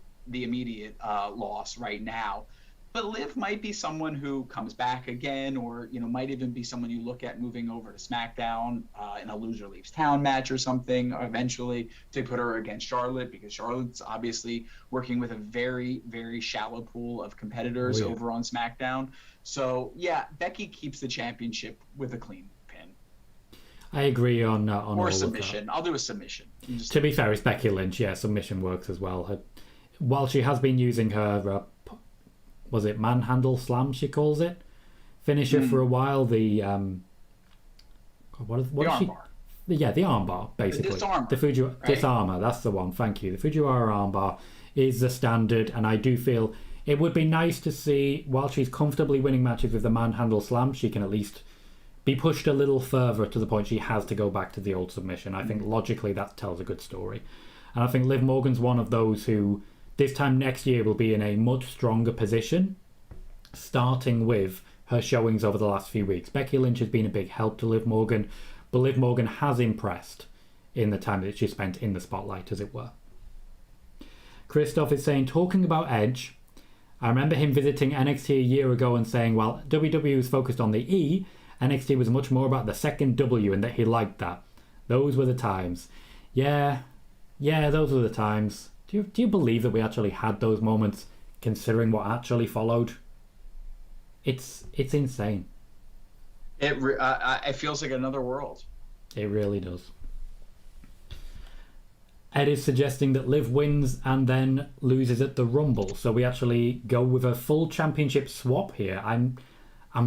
loss right now. But Liv might be someone who comes back again, or might even be someone you look at moving over to SmackDown in a loser leaves town match or something eventually to put her against Charlotte, because Charlotte's obviously working with a very, very shallow pool of competitors over on SmackDown. So yeah, Becky keeps the championship with a clean pin. I agree on or submission. I'll do a submission. To be fair, it's Becky Lynch. Yeah, submission works as well. While she has been using her. Was it manhandle slam, she calls it? Finisher for a while. The what is she? Armbar. Yeah, the armbar, basically. The disarmer. The disarmer, that's the one, thank you. The Fujiwara armbar is the standard, and I do feel it would be nice to see, while she's comfortably winning matches with the manhandle slam, she can at least be pushed a little further to the point she has to go back to the old submission. I think logically that tells a good story. And I think Liv Morgan's one of those who this time next year will be in a much stronger position, starting with her showings over the last few weeks. Becky Lynch has been a big help to Liv Morgan, but Liv Morgan has impressed in the time that she spent in the spotlight, as it were. Christoph is saying, talking about Edge, I remember him visiting NXT a year ago and saying, while WWE was focused on the E, NXT was much more about the second W, and that he liked that. Those were the times. Yeah, those were the times. Do you believe that we actually had those moments, considering what actually followed? It's insane. It feels like another world. It really does. Ed is suggesting that Liv wins and then loses at the Rumble, so we actually go with a full championship swap here. I'm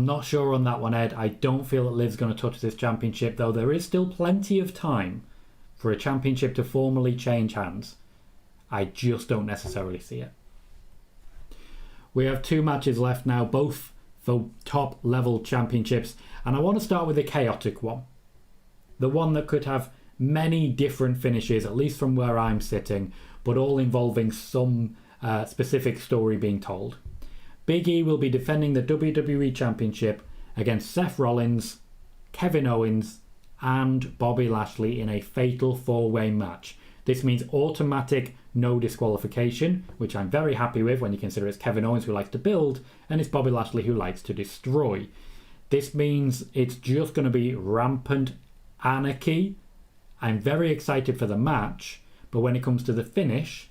not sure on that one, Ed. I don't feel that Liv's going to touch this championship, though there is still plenty of time for a championship to formally change hands. I just don't necessarily see it. We have 2 matches left now, both for top level championships, and I want to start with a chaotic one. The one that could have many different finishes, at least from where I'm sitting, but all involving some specific story being told. Big E will be defending the WWE Championship against Seth Rollins, Kevin Owens, and Bobby Lashley in a fatal 4-way match. This means automatic no disqualification, which I'm very happy with when you consider it's Kevin Owens who likes to build and it's Bobby Lashley who likes to destroy. This means it's just going to be rampant anarchy. I'm very excited for the match, but when it comes to the finish,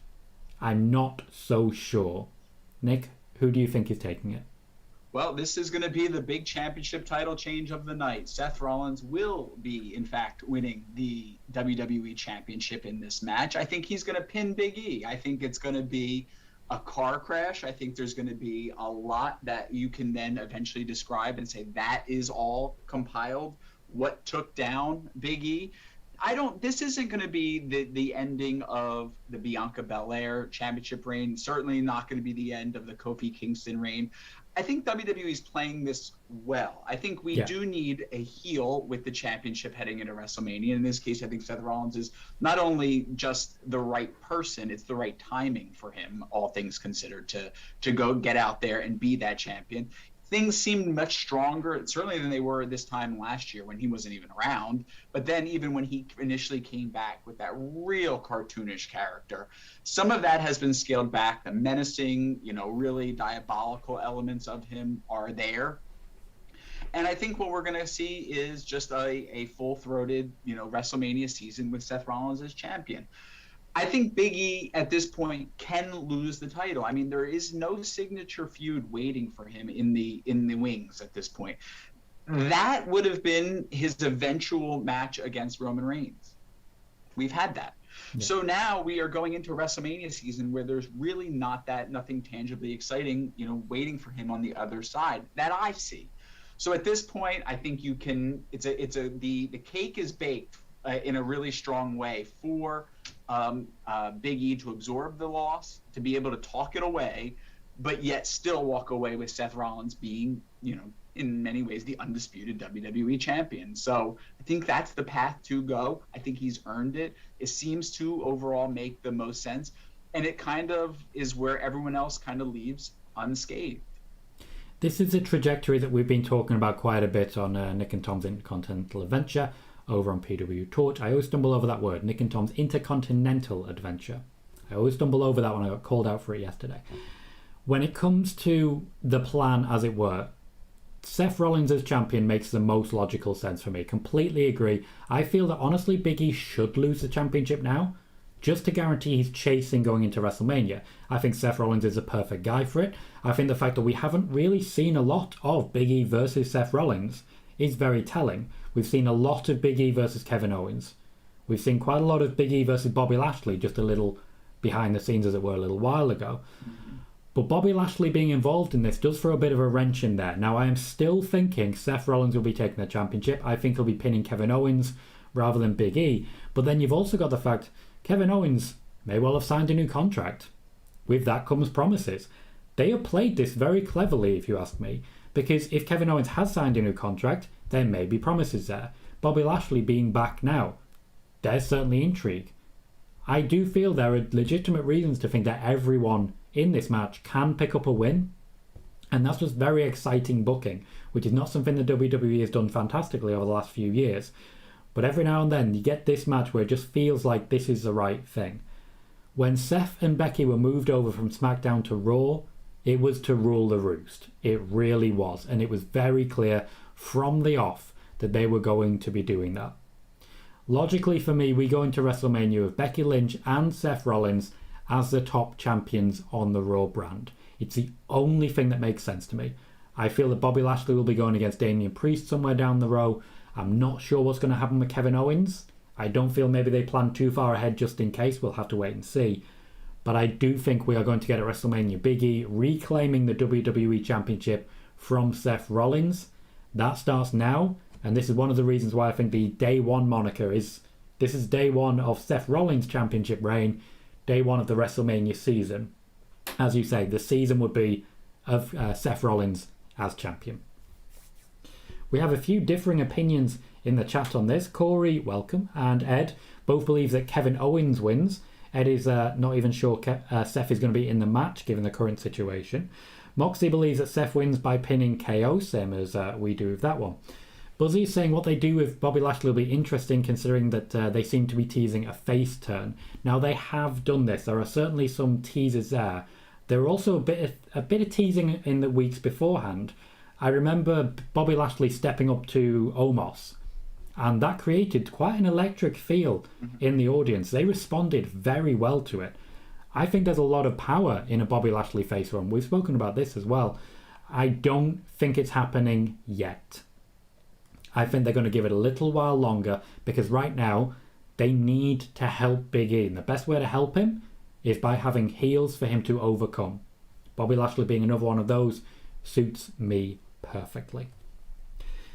I'm not so sure. Nick, who do you think is taking it? Well, this is going to be the big championship title change of the night. Seth Rollins will be, in fact, winning the WWE Championship in this match. I think he's going to pin Big E. I think it's going to be a car crash. I think there's going to be a lot that you can then eventually describe and say that is all compiled. What took down Big E? This isn't going to be the ending of the Bianca Belair championship reign. Certainly not going to be the end of the Kofi Kingston reign. I think WWE is playing this well. I think we do need a heel with the championship heading into WrestleMania. In this case, I think Seth Rollins is not only just the right person, it's the right timing for him, all things considered, to go get out there and be that champion. things seemed much stronger, certainly than they were this time last year when he wasn't even around. But then even when he initially came back with that real cartoonish character, some of that has been scaled back. The menacing, really diabolical elements of him are there. And I think what we're going to see is just a full-throated, WrestleMania season with Seth Rollins as champion. I think Big E at this point can lose the title. I mean, there is no signature feud waiting for him in the wings at this point. That would have been his eventual match against Roman Reigns. We've had that. Yeah. So now we are going into a WrestleMania season where there's really nothing tangibly exciting, waiting for him on the other side that I see. So at this point, I think you can. The cake is baked in a really strong way for Big E to absorb the loss, to be able to talk it away, but yet still walk away with Seth Rollins being, in many ways, the undisputed WWE champion. So I think that's the path to go. I think he's earned it. It seems to overall make the most sense, and it kind of is where everyone else kind of leaves unscathed. This is a trajectory that we've been talking about quite a bit on Nick and Tom's Intercontinental Adventure over on PW Torch. I always stumble over that word, Nick and Tom's Intercontinental Adventure. I always stumble over that when I got called out for it yesterday. When it comes to the plan, as it were, Seth Rollins as champion makes the most logical sense for me. Completely agree. I feel that honestly Big E should lose the championship now, just to guarantee he's chasing going into WrestleMania. I think Seth Rollins is a perfect guy for it. I think the fact that we haven't really seen a lot of Big E versus Seth Rollins is very telling. We've seen a lot of Big E versus Kevin Owens. We've seen quite a lot of Big E versus Bobby Lashley, just a little behind the scenes, as it were, a little while ago. But Bobby Lashley being involved in this does throw a bit of a wrench in there. Now, I am still thinking Seth Rollins will be taking the championship. I think he'll be pinning Kevin Owens rather than Big E. But then you've also got the fact Kevin Owens may well have signed a new contract. With that comes promises. They have played this very cleverly, if you ask me, because if Kevin Owens has signed a new contract, there may be promises there. Bobby Lashley being back now, there's certainly intrigue. I do feel there are legitimate reasons to think that everyone in this match can pick up a win, and that's just very exciting booking, which is not something the WWE has done fantastically over the last few years. But every now and then you get this match where it just feels like this is the right thing. When Seth and Becky were moved over from SmackDown to Raw, it was to rule the roost. It really was. And it was very clear from the off that they were going to be doing that. Logically for me, we go into WrestleMania with Becky Lynch and Seth Rollins as the top champions on the Raw brand. It's the only thing that makes sense to me. I feel that Bobby Lashley will be going against Damian Priest somewhere down the row. I'm not sure what's going to happen with Kevin Owens. I don't feel maybe they planned too far ahead just in case. We'll have to wait and see. But I do think we are going to get at WrestleMania Big E reclaiming the WWE Championship from Seth Rollins. That starts now. And this is one of the reasons why I think the Day One moniker is... This is Day One of Seth Rollins' championship reign. Day One of the WrestleMania season. As you say, the season would be of Seth Rollins as champion. We have a few differing opinions in the chat on this. Corey, welcome, and Ed both believe that Kevin Owens wins. Ed is not even sure Seth is going to be in the match, given the current situation. Moxie believes that Seth wins by pinning KO, same as we do with that one. Buzzy is saying what they do with Bobby Lashley will be interesting, considering that they seem to be teasing a face turn. Now, they have done this. There are certainly some teasers there. There were also a bit of teasing in the weeks beforehand. I remember Bobby Lashley stepping up to Omos, and that created quite an electric feel in the audience. They responded very well to it. I think there's a lot of power in a Bobby Lashley face run. We've spoken about this as well. I don't think it's happening yet. I think they're going to give it a little while longer, because right now they need to help Big E. And the best way to help him is by having heels for him to overcome. Bobby Lashley being another one of those suits me perfectly.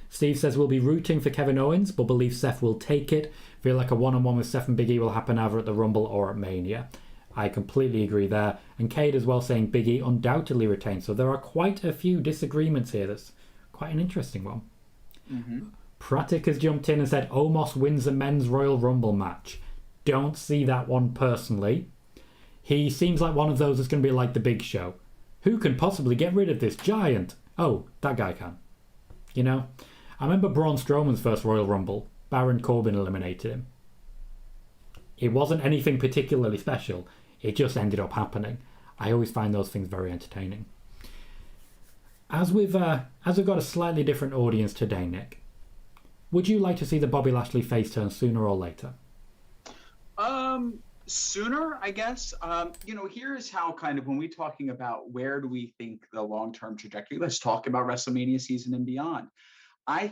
Steve says we'll be rooting for Kevin Owens, but believe Seth will take it. Feel like a one-on-one with Seth and Big E will happen either at the Rumble or at Mania. I completely agree there. And Cade as well saying Big E undoubtedly retains. So there are quite a few disagreements here. That's quite an interesting one. Pratik has jumped in and said Omos wins the men's Royal Rumble match. Don't see that one personally. He seems like one of those that's going to be like the Big Show. Who can possibly get rid of this giant? oh, that guy can. You know? I remember Braun Strowman's first Royal Rumble. Baron Corbin eliminated him. It wasn't anything particularly special. It just ended up happening. I always find those things very entertaining. As we've got a slightly different audience today, Nick, would you like to see the Bobby Lashley face turn sooner or later? Sooner, I guess. Here's how kind of when we're talking about where do we think the long-term trajectory, let's talk about WrestleMania season and beyond. I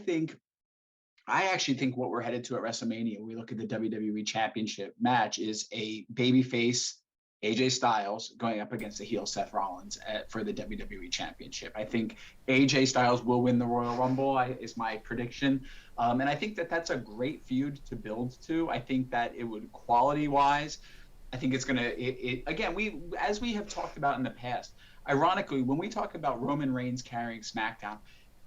actually think what we're headed to at WrestleMania, when we look at the WWE Championship match, is a babyface AJ Styles going up against a heel Seth Rollins for the WWE Championship. I think AJ Styles will win the Royal Rumble, is my prediction. And I think that that's a great feud to build to. I think that it would, quality-wise, I think it's going to, again, as we have talked about in the past, ironically, when we talk about Roman Reigns carrying SmackDown,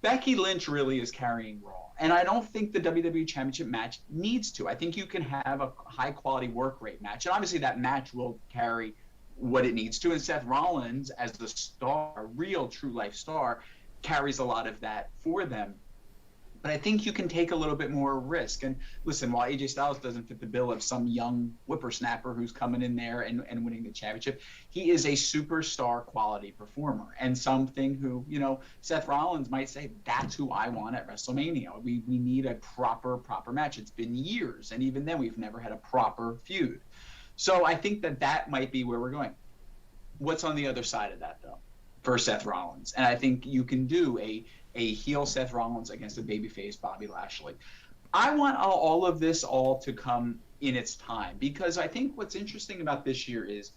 Becky Lynch really is carrying Raw. And I don't think the WWE Championship match needs to. I think you can have a high-quality work rate match. And obviously that match will carry what it needs to. And Seth Rollins, as the star, a real true-life star, carries a lot of that for them. But I think you can take a little bit more risk. And listen, while AJ Styles doesn't fit the bill of some young whippersnapper who's coming in there and winning the championship, he is a superstar quality performer and something who, Seth Rollins might say, that's who I want at WrestleMania. We need a proper match. It's been years. And even then, we've never had a proper feud. So I think that might be where we're going. What's on the other side of that, though, for Seth Rollins? And I think you can do a heel Seth Rollins against a babyface Bobby Lashley. I want all of this to come in its time, because I think what's interesting about this year is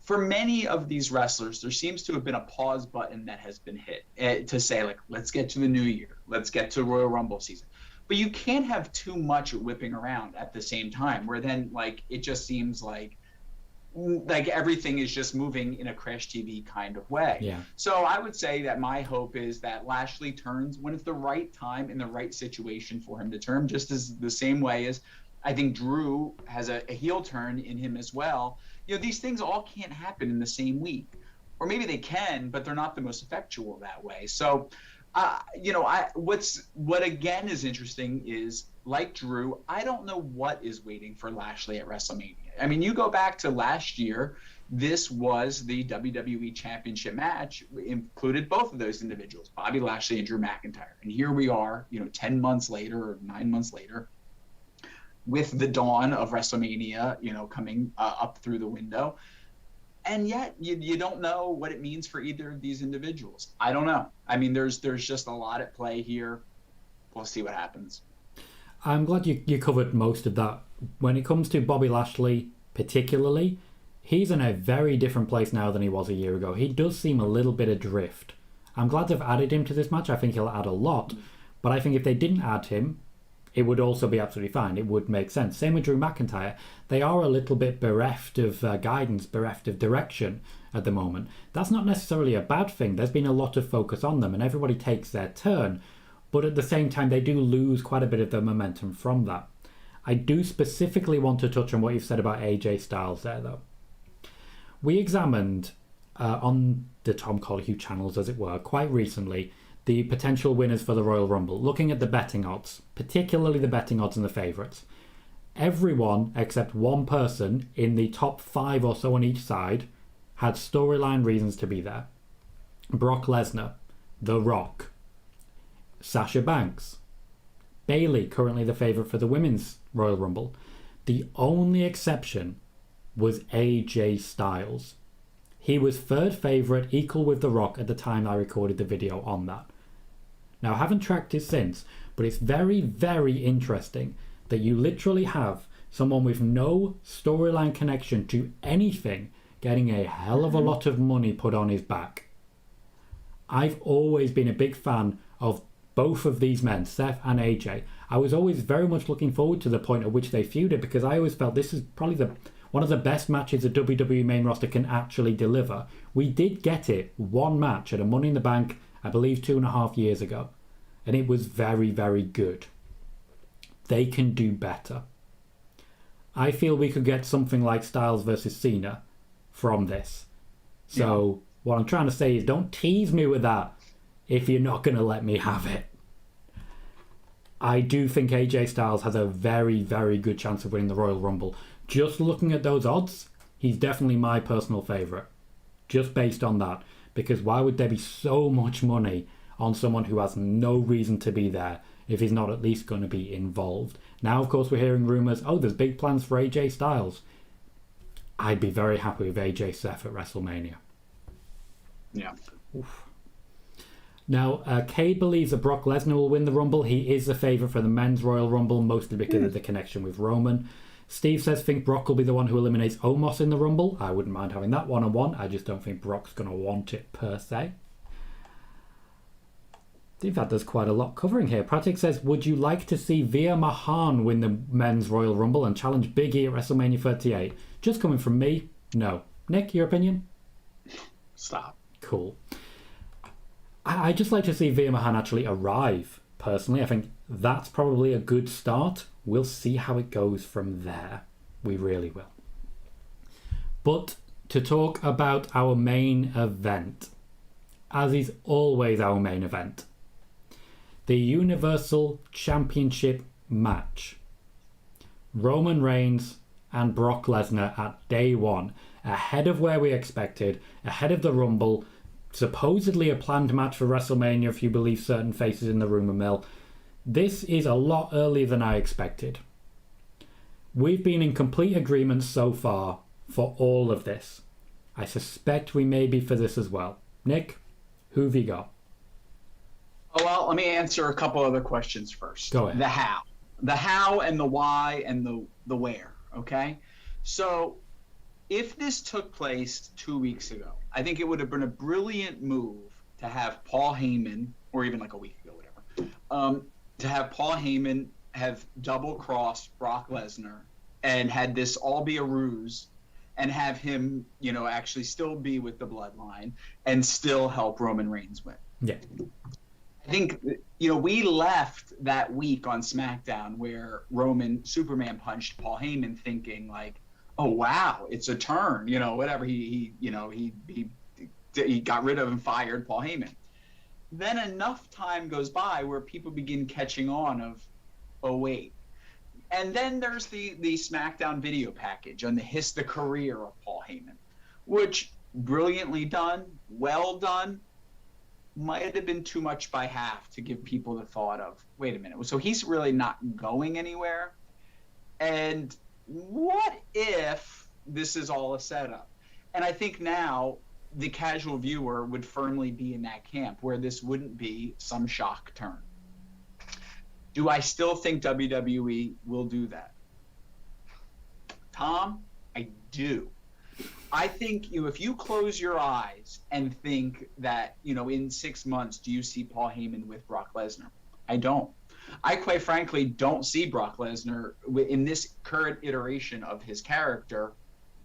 for many of these wrestlers, there seems to have been a pause button that has been hit to say, like, let's get to the new year. Let's get to Royal Rumble season. But you can't have too much whipping around at the same time, where then, like, it just seems like everything is just moving in a Crash TV kind of way. Yeah. So I would say that my hope is that Lashley turns when it's the right time and the right situation for him to turn, just as the same way as I think Drew has a heel turn in him as well. These things all can't happen in the same week. Or maybe they can, but they're not the most effectual that way. So, what again is interesting is, like Drew, I don't know what is waiting for Lashley at WrestleMania. I mean, you go back to last year, this was the WWE Championship match, included both of those individuals, Bobby Lashley and Drew McIntyre. And here we are, 10 months later or 9 months later, with the dawn of WrestleMania, coming up through the window. And yet you don't know what it means for either of these individuals. I don't know. I mean, there's just a lot at play here. We'll see what happens. I'm glad you covered most of that. When it comes to Bobby Lashley particularly, he's in a very different place now than he was a year ago. He does seem a little bit adrift. I'm glad they've added him to this match. I think he'll add a lot. But I think if they didn't add him, it would also be absolutely fine. It would make sense. Same with Drew McIntyre. They are a little bit bereft of guidance, bereft of direction at the moment. That's not necessarily a bad thing. There's been a lot of focus on them and everybody takes their turn. But at the same time, they do lose quite a bit of the momentum from that. I do specifically want to touch on what you've said about AJ Styles there, though. We examined on the Tom Colohue channels, as it were, quite recently, the potential winners for the Royal Rumble, looking at the betting odds, particularly the betting odds and the favourites. Everyone except one person in the top 5 or so on each side had storyline reasons to be there. Brock Lesnar, The Rock, Sasha Banks, Bayley, currently the favourite for the Women's Royal Rumble. The only exception was AJ Styles. He was third favourite, equal with The Rock at the time I recorded the video on that. Now, I haven't tracked it since, but it's very, very interesting that you literally have someone with no storyline connection to anything getting a hell of a lot of money put on his back. I've always been a big fan of both of these men, Seth and AJ. I was always very much looking forward to the point at which they feuded, because I always felt this is probably one of the best matches the WWE main roster can actually deliver. We did get it, one match at a Money in the Bank, I believe 2.5 years ago, and it was very, very good. They can do better. I feel we could get something like Styles versus Cena from this. So what I'm trying to say is, don't tease me with that. if you're not going to let me have it. I do think AJ Styles has a very, very good chance of winning the Royal Rumble. Just looking at those odds, he's definitely my personal favourite. Just based on that. Because why would there be so much money on someone who has no reason to be there if he's not at least going to be involved? Now, of course, we're hearing rumours, there's big plans for AJ Styles. I'd be very happy with AJ Seth at WrestleMania. Yeah. Oof. Now, Kay believes that Brock Lesnar will win the Rumble. He is the favourite for the Men's Royal Rumble, mostly because of the connection with Roman. Steve says, think Brock will be the one who eliminates Omos in the Rumble. I wouldn't mind having that one-on-one. I just don't think Brock's going to want it per se. In fact, there's quite a lot covering here. Pratik says, would you like to see Veer Mahan win the Men's Royal Rumble and challenge Big E at WrestleMania 38? Just coming from me, no. Nick, your opinion? Stop. Cool. I'd just like to see Veer Mahan actually arrive, personally. I think that's probably a good start. We'll see how it goes from there. We really will. But to talk about our main event, as is always our main event, the Universal Championship match. Roman Reigns and Brock Lesnar at Day One, ahead of where we expected, ahead of the Rumble, supposedly a planned match for WrestleMania if you believe certain faces in the rumour mill. This is a lot earlier than I expected. We've been in complete agreement so far for all of this. I suspect we may be for this as well. Nick, who have you got? Oh, well, let me answer a couple other questions first. Go ahead. The how and the why and the where, okay? So if this took place 2 weeks ago, I think it would have been a brilliant move to have Paul Heyman, or even like a week ago, whatever, to have Paul Heyman have double-crossed Brock Lesnar and had this all be a ruse and have him, actually still be with the bloodline and still help Roman Reigns win. Yeah. I think, we left that week on SmackDown where Roman Superman punched Paul Heyman thinking like, oh, wow, it's a turn, whatever. He got rid of and fired Paul Heyman. Then enough time goes by where people begin catching on of, oh, wait. And then there's the SmackDown video package on the career of Paul Heyman, which brilliantly done, well done, might have been too much by half to give people the thought of, wait a minute, so he's really not going anywhere? And what if this is all a setup? And I think now the casual viewer would firmly be in that camp where this wouldn't be some shock turn. Do I still think WWE will do that? Tom, I do. I think if you close your eyes and think that, in 6 months, do you see Paul Heyman with Brock Lesnar? I don't. I quite frankly don't see Brock Lesnar in this current iteration of his character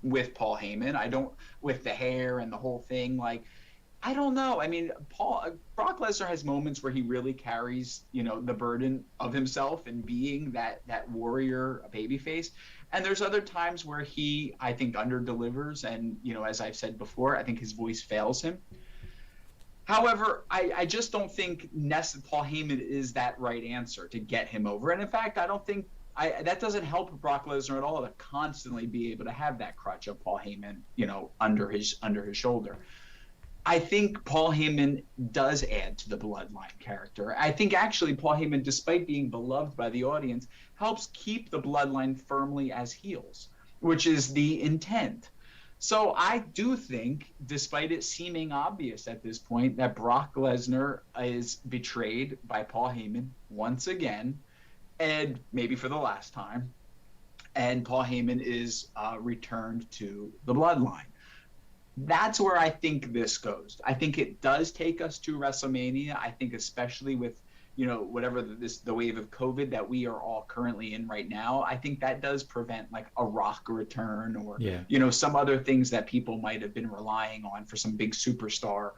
with Paul Heyman. I don't, with the hair and the whole thing. I don't know. I mean, Brock Lesnar has moments where he really carries, the burden of himself and being that warrior babyface. And there's other times where he, I think, underdelivers. And, as I've said before, I think his voice fails him. However, I just don't think Paul Heyman is that right answer to get him over. And in fact, I don't think that doesn't help Brock Lesnar at all to constantly be able to have that crutch of Paul Heyman, under his shoulder. I think Paul Heyman does add to the bloodline character. I think actually Paul Heyman, despite being beloved by the audience, helps keep the bloodline firmly as heels, which is the intent. So I do think, despite it seeming obvious at this point, that Brock Lesnar is betrayed by Paul Heyman once again, and maybe for the last time, and Paul Heyman is returned to the bloodline. That's where I think this goes. I think it does take us to WrestleMania. I think especially with, whatever the wave of COVID that we are all currently in right now, I think that does prevent like a Rock return or, some other things that people might have been relying on for some big superstar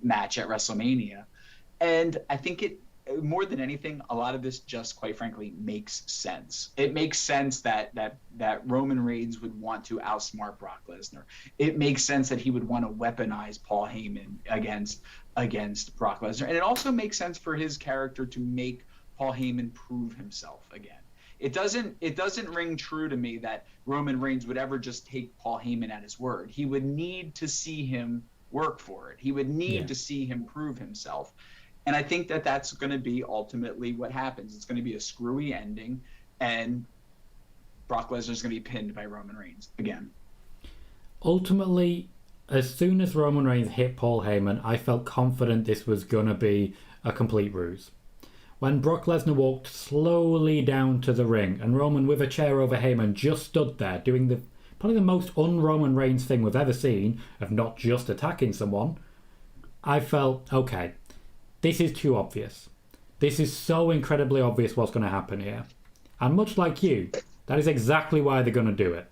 match at WrestleMania. And I think more than anything, a lot of this just, quite frankly, makes sense. It makes sense that Roman Reigns would want to outsmart Brock Lesnar. It makes sense that he would want to weaponize Paul Heyman against Brock Lesnar. And it also makes sense for his character to make Paul Heyman prove himself again. It doesn't ring true to me that Roman Reigns would ever just take Paul Heyman at his word. He would need to see him work for it. He would need to see him prove himself. And I think that that's going to be ultimately what happens. It's going to be a screwy ending, and Brock Lesnar is going to be pinned by Roman Reigns again. Ultimately, as soon as Roman Reigns hit Paul Heyman, I felt confident this was going to be a complete ruse. When Brock Lesnar walked slowly down to the ring and Roman, with a chair over Heyman, just stood there doing probably the most un-Roman Reigns thing we've ever seen, of not just attacking someone, I felt, okay, this is too obvious. This is so incredibly obvious what's going to happen here. And much like you, that is exactly why they're going to do it.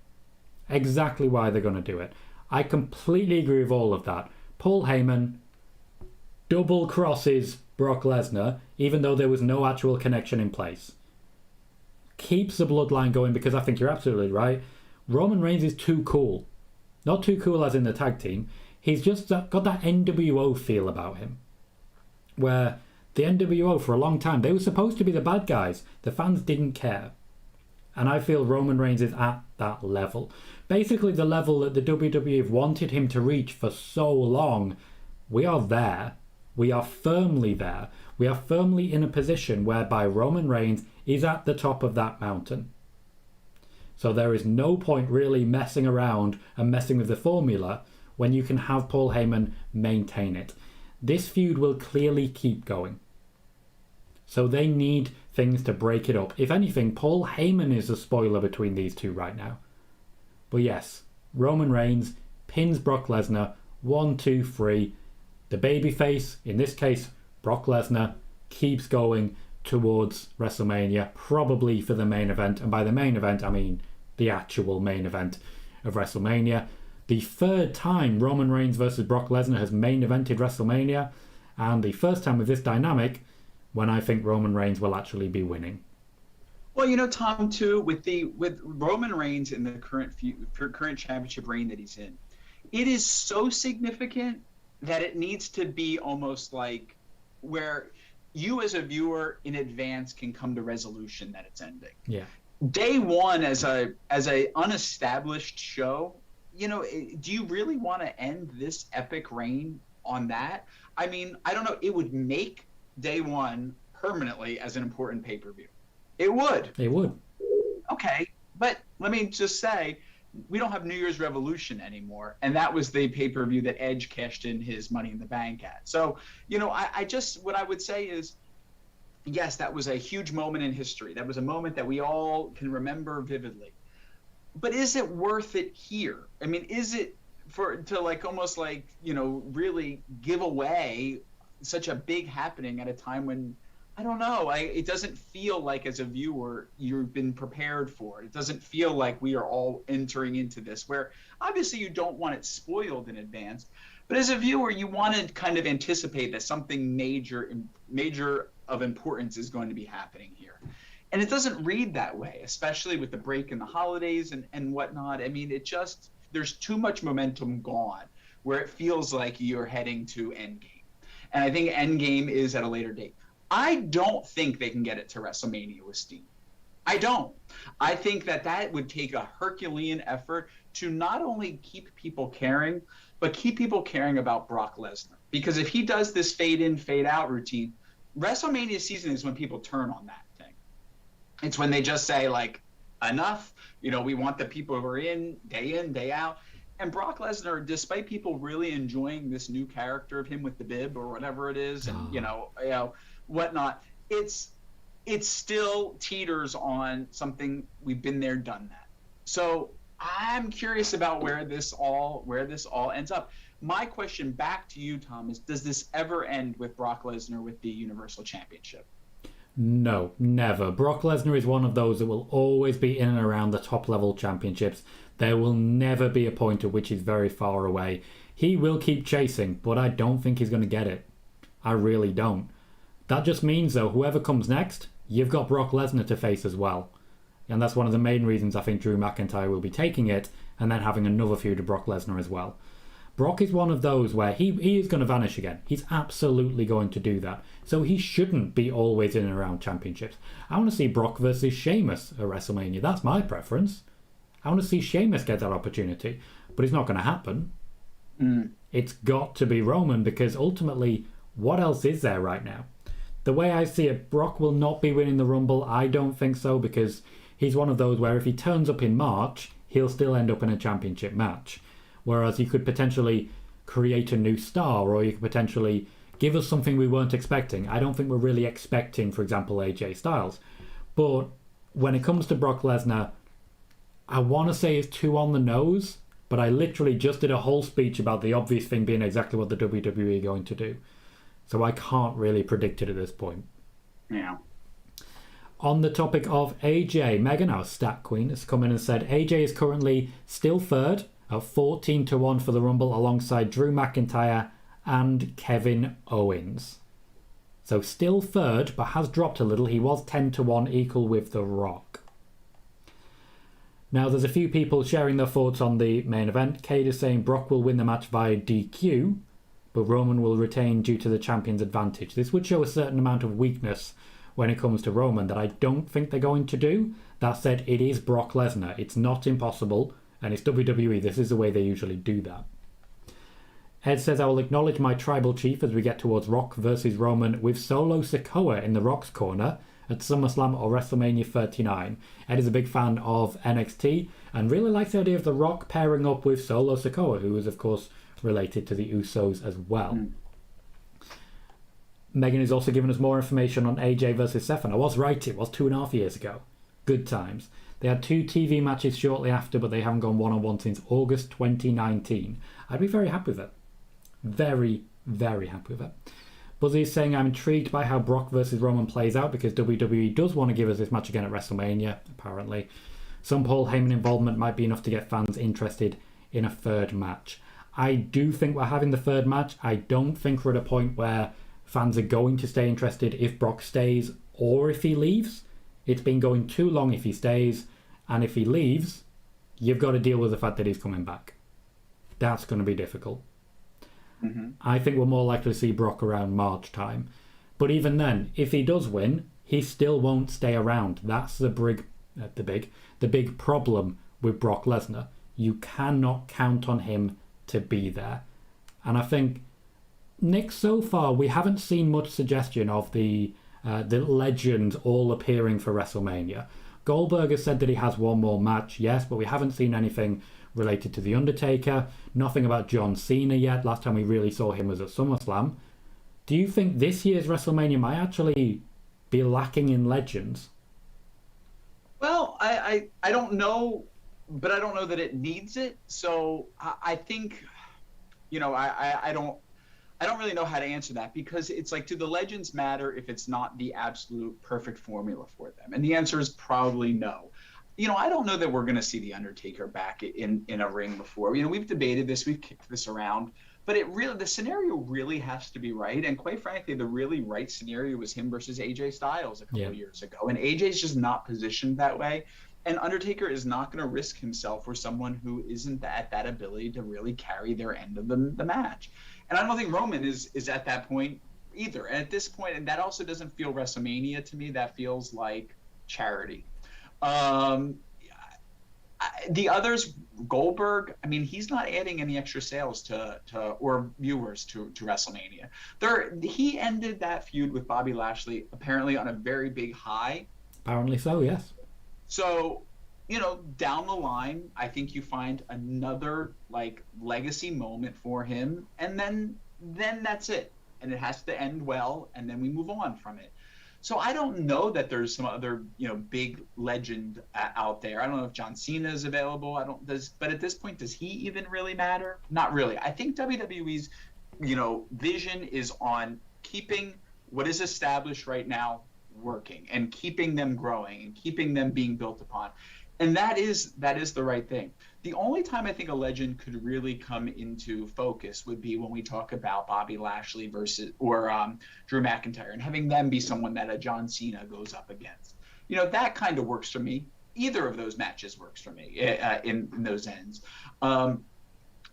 Exactly why they're going to do it. I completely agree with all of that. Paul Heyman double crosses Brock Lesnar, even though there was no actual connection in place. Keeps the bloodline going, because I think you're absolutely right. Roman Reigns is too cool. Not too cool as in the tag team. He's just got that NWO feel about him. Where the NWO, for a long time, they were supposed to be the bad guys. The fans didn't care. And I feel Roman Reigns is at that level. Basically the level that the WWE have wanted him to reach for so long. We are there. We are firmly there. We are firmly in a position whereby Roman Reigns is at the top of that mountain. So there is no point really messing around and messing with the formula when you can have Paul Heyman maintain it. This feud will clearly keep going. So they need things to break it up. If anything, Paul Heyman is the spoiler between these two right now. But yes, Roman Reigns pins Brock Lesnar. 1, 2, 3. The babyface, in this case Brock Lesnar, keeps going towards WrestleMania, probably for the main event. And by the main event, I mean the actual main event of WrestleMania. The third time Roman Reigns versus Brock Lesnar has main evented WrestleMania, and the first time with this dynamic when I think Roman Reigns will actually be winning. Well, Tom, too, with Roman Reigns in the current championship reign that he's in, it is so significant that it needs to be almost like where you as a viewer in advance can come to resolution that it's ending. Yeah. Day one as a unestablished show, do you really want to end this epic reign on that? I mean, I don't know. It would make Day One permanently as an important pay-per-view. It would. It would. Okay, but let me just say, we don't have New Year's Revolution anymore, and that was the pay-per-view that Edge cashed in his Money in the Bank at. So, what I would say is, yes, that was a huge moment in history. That was a moment that we all can remember vividly. But is it worth it here? I mean, is it really give away such a big happening at a time when, I don't know, it doesn't feel like as a viewer you've been prepared for it. It doesn't feel like we are all entering into this, where obviously you don't want it spoiled in advance, but as a viewer you want to kind of anticipate that something major of importance is going to be happening here. And it doesn't read that way, especially with the break in the holidays and whatnot. I mean, there's too much momentum gone where it feels like you're heading to Endgame. And I think Endgame is at a later date. I don't think they can get it to WrestleMania with Steam. I don't. I think that would take a Herculean effort to not only keep people caring, but keep people caring about Brock Lesnar. Because if he does this fade in, fade out routine, WrestleMania season is when people turn on that thing. It's when they just say, like, enough. We want the people who are in, day out. And Brock Lesnar, despite people really enjoying this new character of him with the bib or whatever it is, and whatnot, it's still teeters on something. We've been there, done that. So I'm curious about where this all ends up. My question back to you, Tom, is: does this ever end with Brock Lesnar with the Universal Championship? No, never. Brock Lesnar is one of those that will always be in and around the top level championships. There will never be a point at which he's very far away. He will keep chasing, but I don't think he's going to get it. I really don't. That just means, though, whoever comes next, you've got Brock Lesnar to face as well. And that's one of the main reasons I think Drew McIntyre will be taking it and then having another feud with Brock Lesnar as well. Brock is one of those where he is going to vanish again. He's absolutely going to do that. So he shouldn't be always in and around championships. I want to see Brock versus Sheamus at WrestleMania. That's my preference. I want to see Sheamus get that opportunity. But it's not going to happen. It's got to be Roman, because ultimately, what else is there right now? The way I see it, Brock will not be winning the Rumble. I don't think so, because he's one of those where if he turns up in March, he'll still end up in a championship match. Whereas you could potentially create a new star, or you could potentially give us something we weren't expecting. I don't think we're really expecting, for example, AJ Styles. But when it comes to Brock Lesnar, I want to say it's too on the nose, but I literally just did a whole speech about the obvious thing being exactly what the WWE are going to do. So I can't really predict it at this point. Yeah. On the topic of AJ, Megan, our stat queen, has come in and said AJ is currently still third at 14-1 for the Rumble alongside Drew McIntyre and Kevin Owens. So still third, but has dropped a little. He was 10-1, equal with The Rock. Now, there's a few people sharing their thoughts on the main event. Cade is saying Brock will win the match via DQ, but Roman will retain due to the champion's advantage. This would show a certain amount of weakness when it comes to Roman that I don't think they're going to do. That said, it is Brock Lesnar. It's not impossible, and it's WWE. This is the way they usually do that. Ed says, I will acknowledge my tribal chief as we get towards Rock versus Roman with Solo Sikoa in the Rock's corner at SummerSlam or WrestleMania 39. Ed is a big fan of NXT and really likes the idea of The Rock pairing up with Solo Sikoa, who is, of course, related to the Usos as well. Megan has also given us more information on AJ versus Seth, and I was right, it was 2.5 years ago. Good times. They had 2 TV matches shortly after, but they haven't gone one-on-one since August 2019. I'd be very happy with it. Very, very happy with it. Buzzy is saying, I'm intrigued by how Brock versus Roman plays out because WWE does want to give us this match again at WrestleMania, apparently. Some Paul Heyman involvement might be enough to get fans interested in a third match. I do think we're having the third match. I don't think we're at a point where fans are going to stay interested if Brock stays or if he leaves. It's been going too long if he stays, and if he leaves, you've got to deal with the fact that he's coming back. That's going to be difficult. I think we're more likely to see Brock around March time. But even then, if he does win, he still won't stay around. That's the big problem with Brock Lesnar. You cannot count on him to be there. And I think, Nick, so far we haven't seen much suggestion of the legend all appearing for WrestleMania. Goldberg has said that he has one more match, yes, but we haven't seen anything related to The Undertaker. Nothing about John Cena yet. Last time we really saw him was at SummerSlam. Do you think this year's WrestleMania might actually be lacking in legends? Well, I don't know, but I don't know that it needs it. So I think, I don't really know how to answer that, because it's like, do the legends matter if it's not the absolute perfect formula for them? And the answer is probably no. I don't know that we're going to see The Undertaker back in a ring before. We've debated this, we've kicked this around, but the scenario really has to be right. And quite frankly, the really right scenario was him versus AJ Styles a couple of years ago. And AJ's just not positioned that way. And Undertaker is not going to risk himself for someone who isn't at that ability to really carry their end of the match. And I don't think Roman is at that point either. And at this point, and that also doesn't feel WrestleMania to me, that feels like charity. The others, Goldberg, he's not adding any extra sales to or viewers to WrestleMania. He ended that feud with Bobby Lashley apparently on a very big high. Apparently so, yes. So, down the line, I think you find another legacy moment for him, and then that's it. And it has to end well, and then we move on from it. So I don't know that there's some other, big legend out there. I don't know if John Cena is available. But at this point, does he even really matter? Not really. I think WWE's, vision is on keeping what is established right now working and keeping them growing and keeping them being built upon. And that is the right thing. The only time I think a legend could really come into focus would be when we talk about Bobby Lashley versus or Drew McIntyre, and having them be someone that a John Cena goes up against. That kind of works for me. Either of those matches works for me in those ends.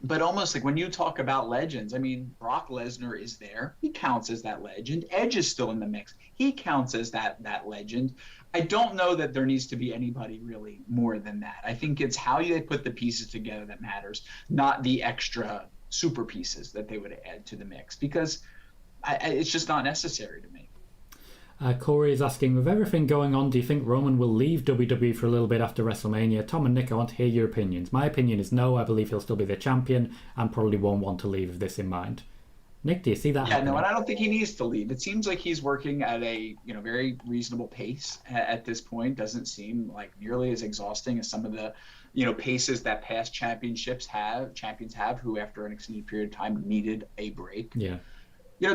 But almost like when you talk about legends, I mean, Brock Lesnar is there. He counts as that legend. Edge is still in the mix. He counts as that legend. I don't know that there needs to be anybody really more than that. I think it's how they put the pieces together that matters, not the extra super pieces that they would add to the mix, because it's just not necessary to me. Corey is asking, with everything going on, do you think Roman will leave WWE for a little bit after WrestleMania? Tom and Nick, I want to hear your opinions. My opinion is no. I believe he'll still be the champion and probably won't want to leave with this in mind. Nick, do you see that happening? No, and I don't think he needs to leave. It seems like he's working at a very reasonable pace at this point. Doesn't seem like nearly as exhausting as some of the paces that past champions have who after an extended period of time needed a break. Yeah.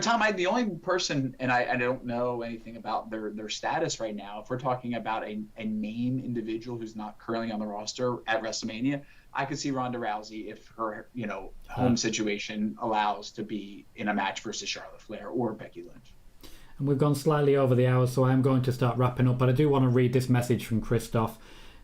Tom, the only person, and I don't know anything about their status right now, if we're talking about a name individual who's not currently on the roster at WrestleMania, I could see Ronda Rousey if her, home situation allows to be in a match versus Charlotte Flair or Becky Lynch. And we've gone slightly over the hour, so I'm going to start wrapping up, but I do want to read this message from Christoph.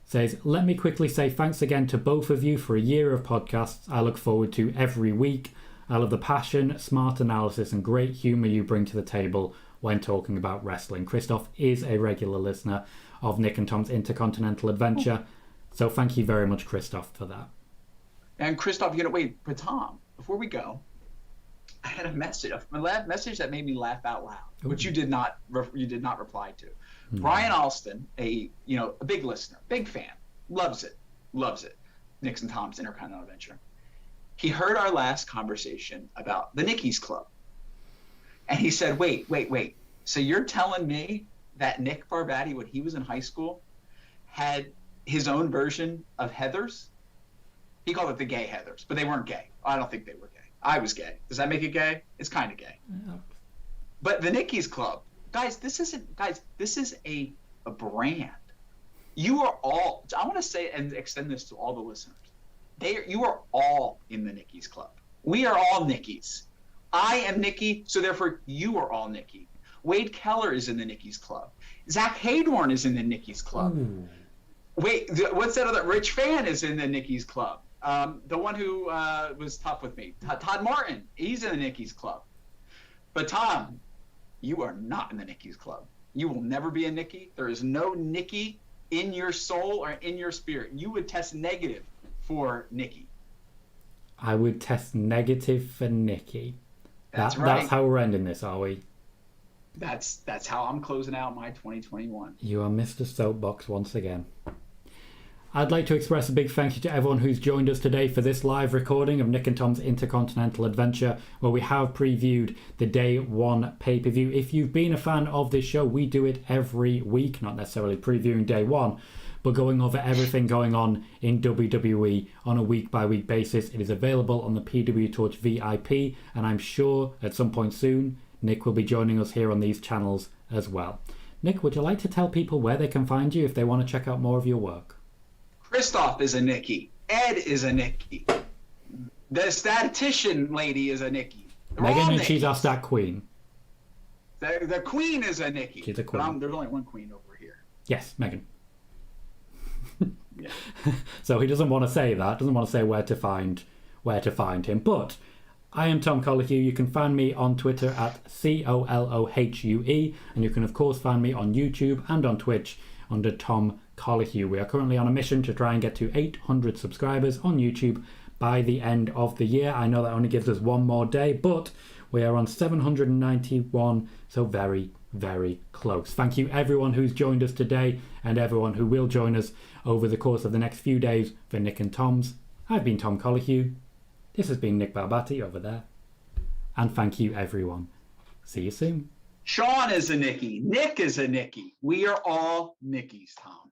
It says, let me quickly say thanks again to both of you for a year of podcasts I look forward to every week. I love the passion, smart analysis and great humour you bring to the table when talking about wrestling. Christoph is a regular listener of Nick and Tom's Intercontinental Adventure. So thank you very much, Christoph, for that. And Christoph, but Tom, before we go, I had a message that made me laugh out loud, which you did not reply to. Brian Alston, a big listener, big fan, loves it. Nick and Tom's Intercontinental Adventure. He heard our last conversation about the Nickies Club. And he said, wait. So you're telling me that Nick Barbati, when he was in high school, had his own version of Heathers? He called it the gay Heathers, but they weren't gay. I don't think they were gay. I was gay. Does that make it gay? It's kind of gay. Yeah. But the Nickies Club, guys, this is a brand. You are all, I want to say and extend this to all the listeners. You are all in the Nickies Club. We are all Nickies. I am Nikki, so therefore you are all Nikki. Wade Keller is in the Nickies Club. Zach Haydorn is in the Nickies Club. Ooh. Wait, what's that other? Rich Fan is in the Nickies Club. The one who was tough with me. Todd Martin, he's in the Nickies Club. But Tom, you are not in the Nickies Club. You will never be a Nikki. There is no Nikki in your soul or in your spirit. You would test negative for Nikki. I would test negative for Nikki. That's right. That's how we're ending this, are we? That's how I'm closing out my 2021. You are Mr. Soapbox once again. I'd like to express a big thank you to everyone who's joined us today for this live recording of Nick and Tom's Intercontinental Adventure, where we have previewed the Day One pay-per-view. If you've been a fan of this show, we do it every week, not necessarily previewing Day One, but going over everything going on in WWE on a week-by-week basis. It is available on the PW Torch VIP, and I'm sure at some point soon, Nick will be joining us here on these channels as well. Nick, would you like to tell people where they can find you if they want to check out more of your work? Christoph is a Nikki. Ed is a Nikki. The statistician lady is a Nikki. Megan, and she's our stat queen. The queen is a Nikki. She's a queen. But there's only one queen over here. Yes, Megan. Yeah. So he doesn't want to say that, doesn't want to say where to find him. But I am Tom Colohue. You can find me on Twitter at COLOHUE, and you can of course find me on YouTube and on Twitch under Tom Colohue. We are currently on a mission to try and get to 800 subscribers on YouTube by the end of the year. I know that only gives us one more day, but we are on 791, so very, very close. Thank you everyone who's joined us today and everyone who will join us over the course of the next few days for Nick and Tom's. I've been Tom Colohue. This has been Nick Barbati over there. And thank you everyone. See you soon. Sean is a Nikki. Nick is a Nikki. We are all Nickies, Tom.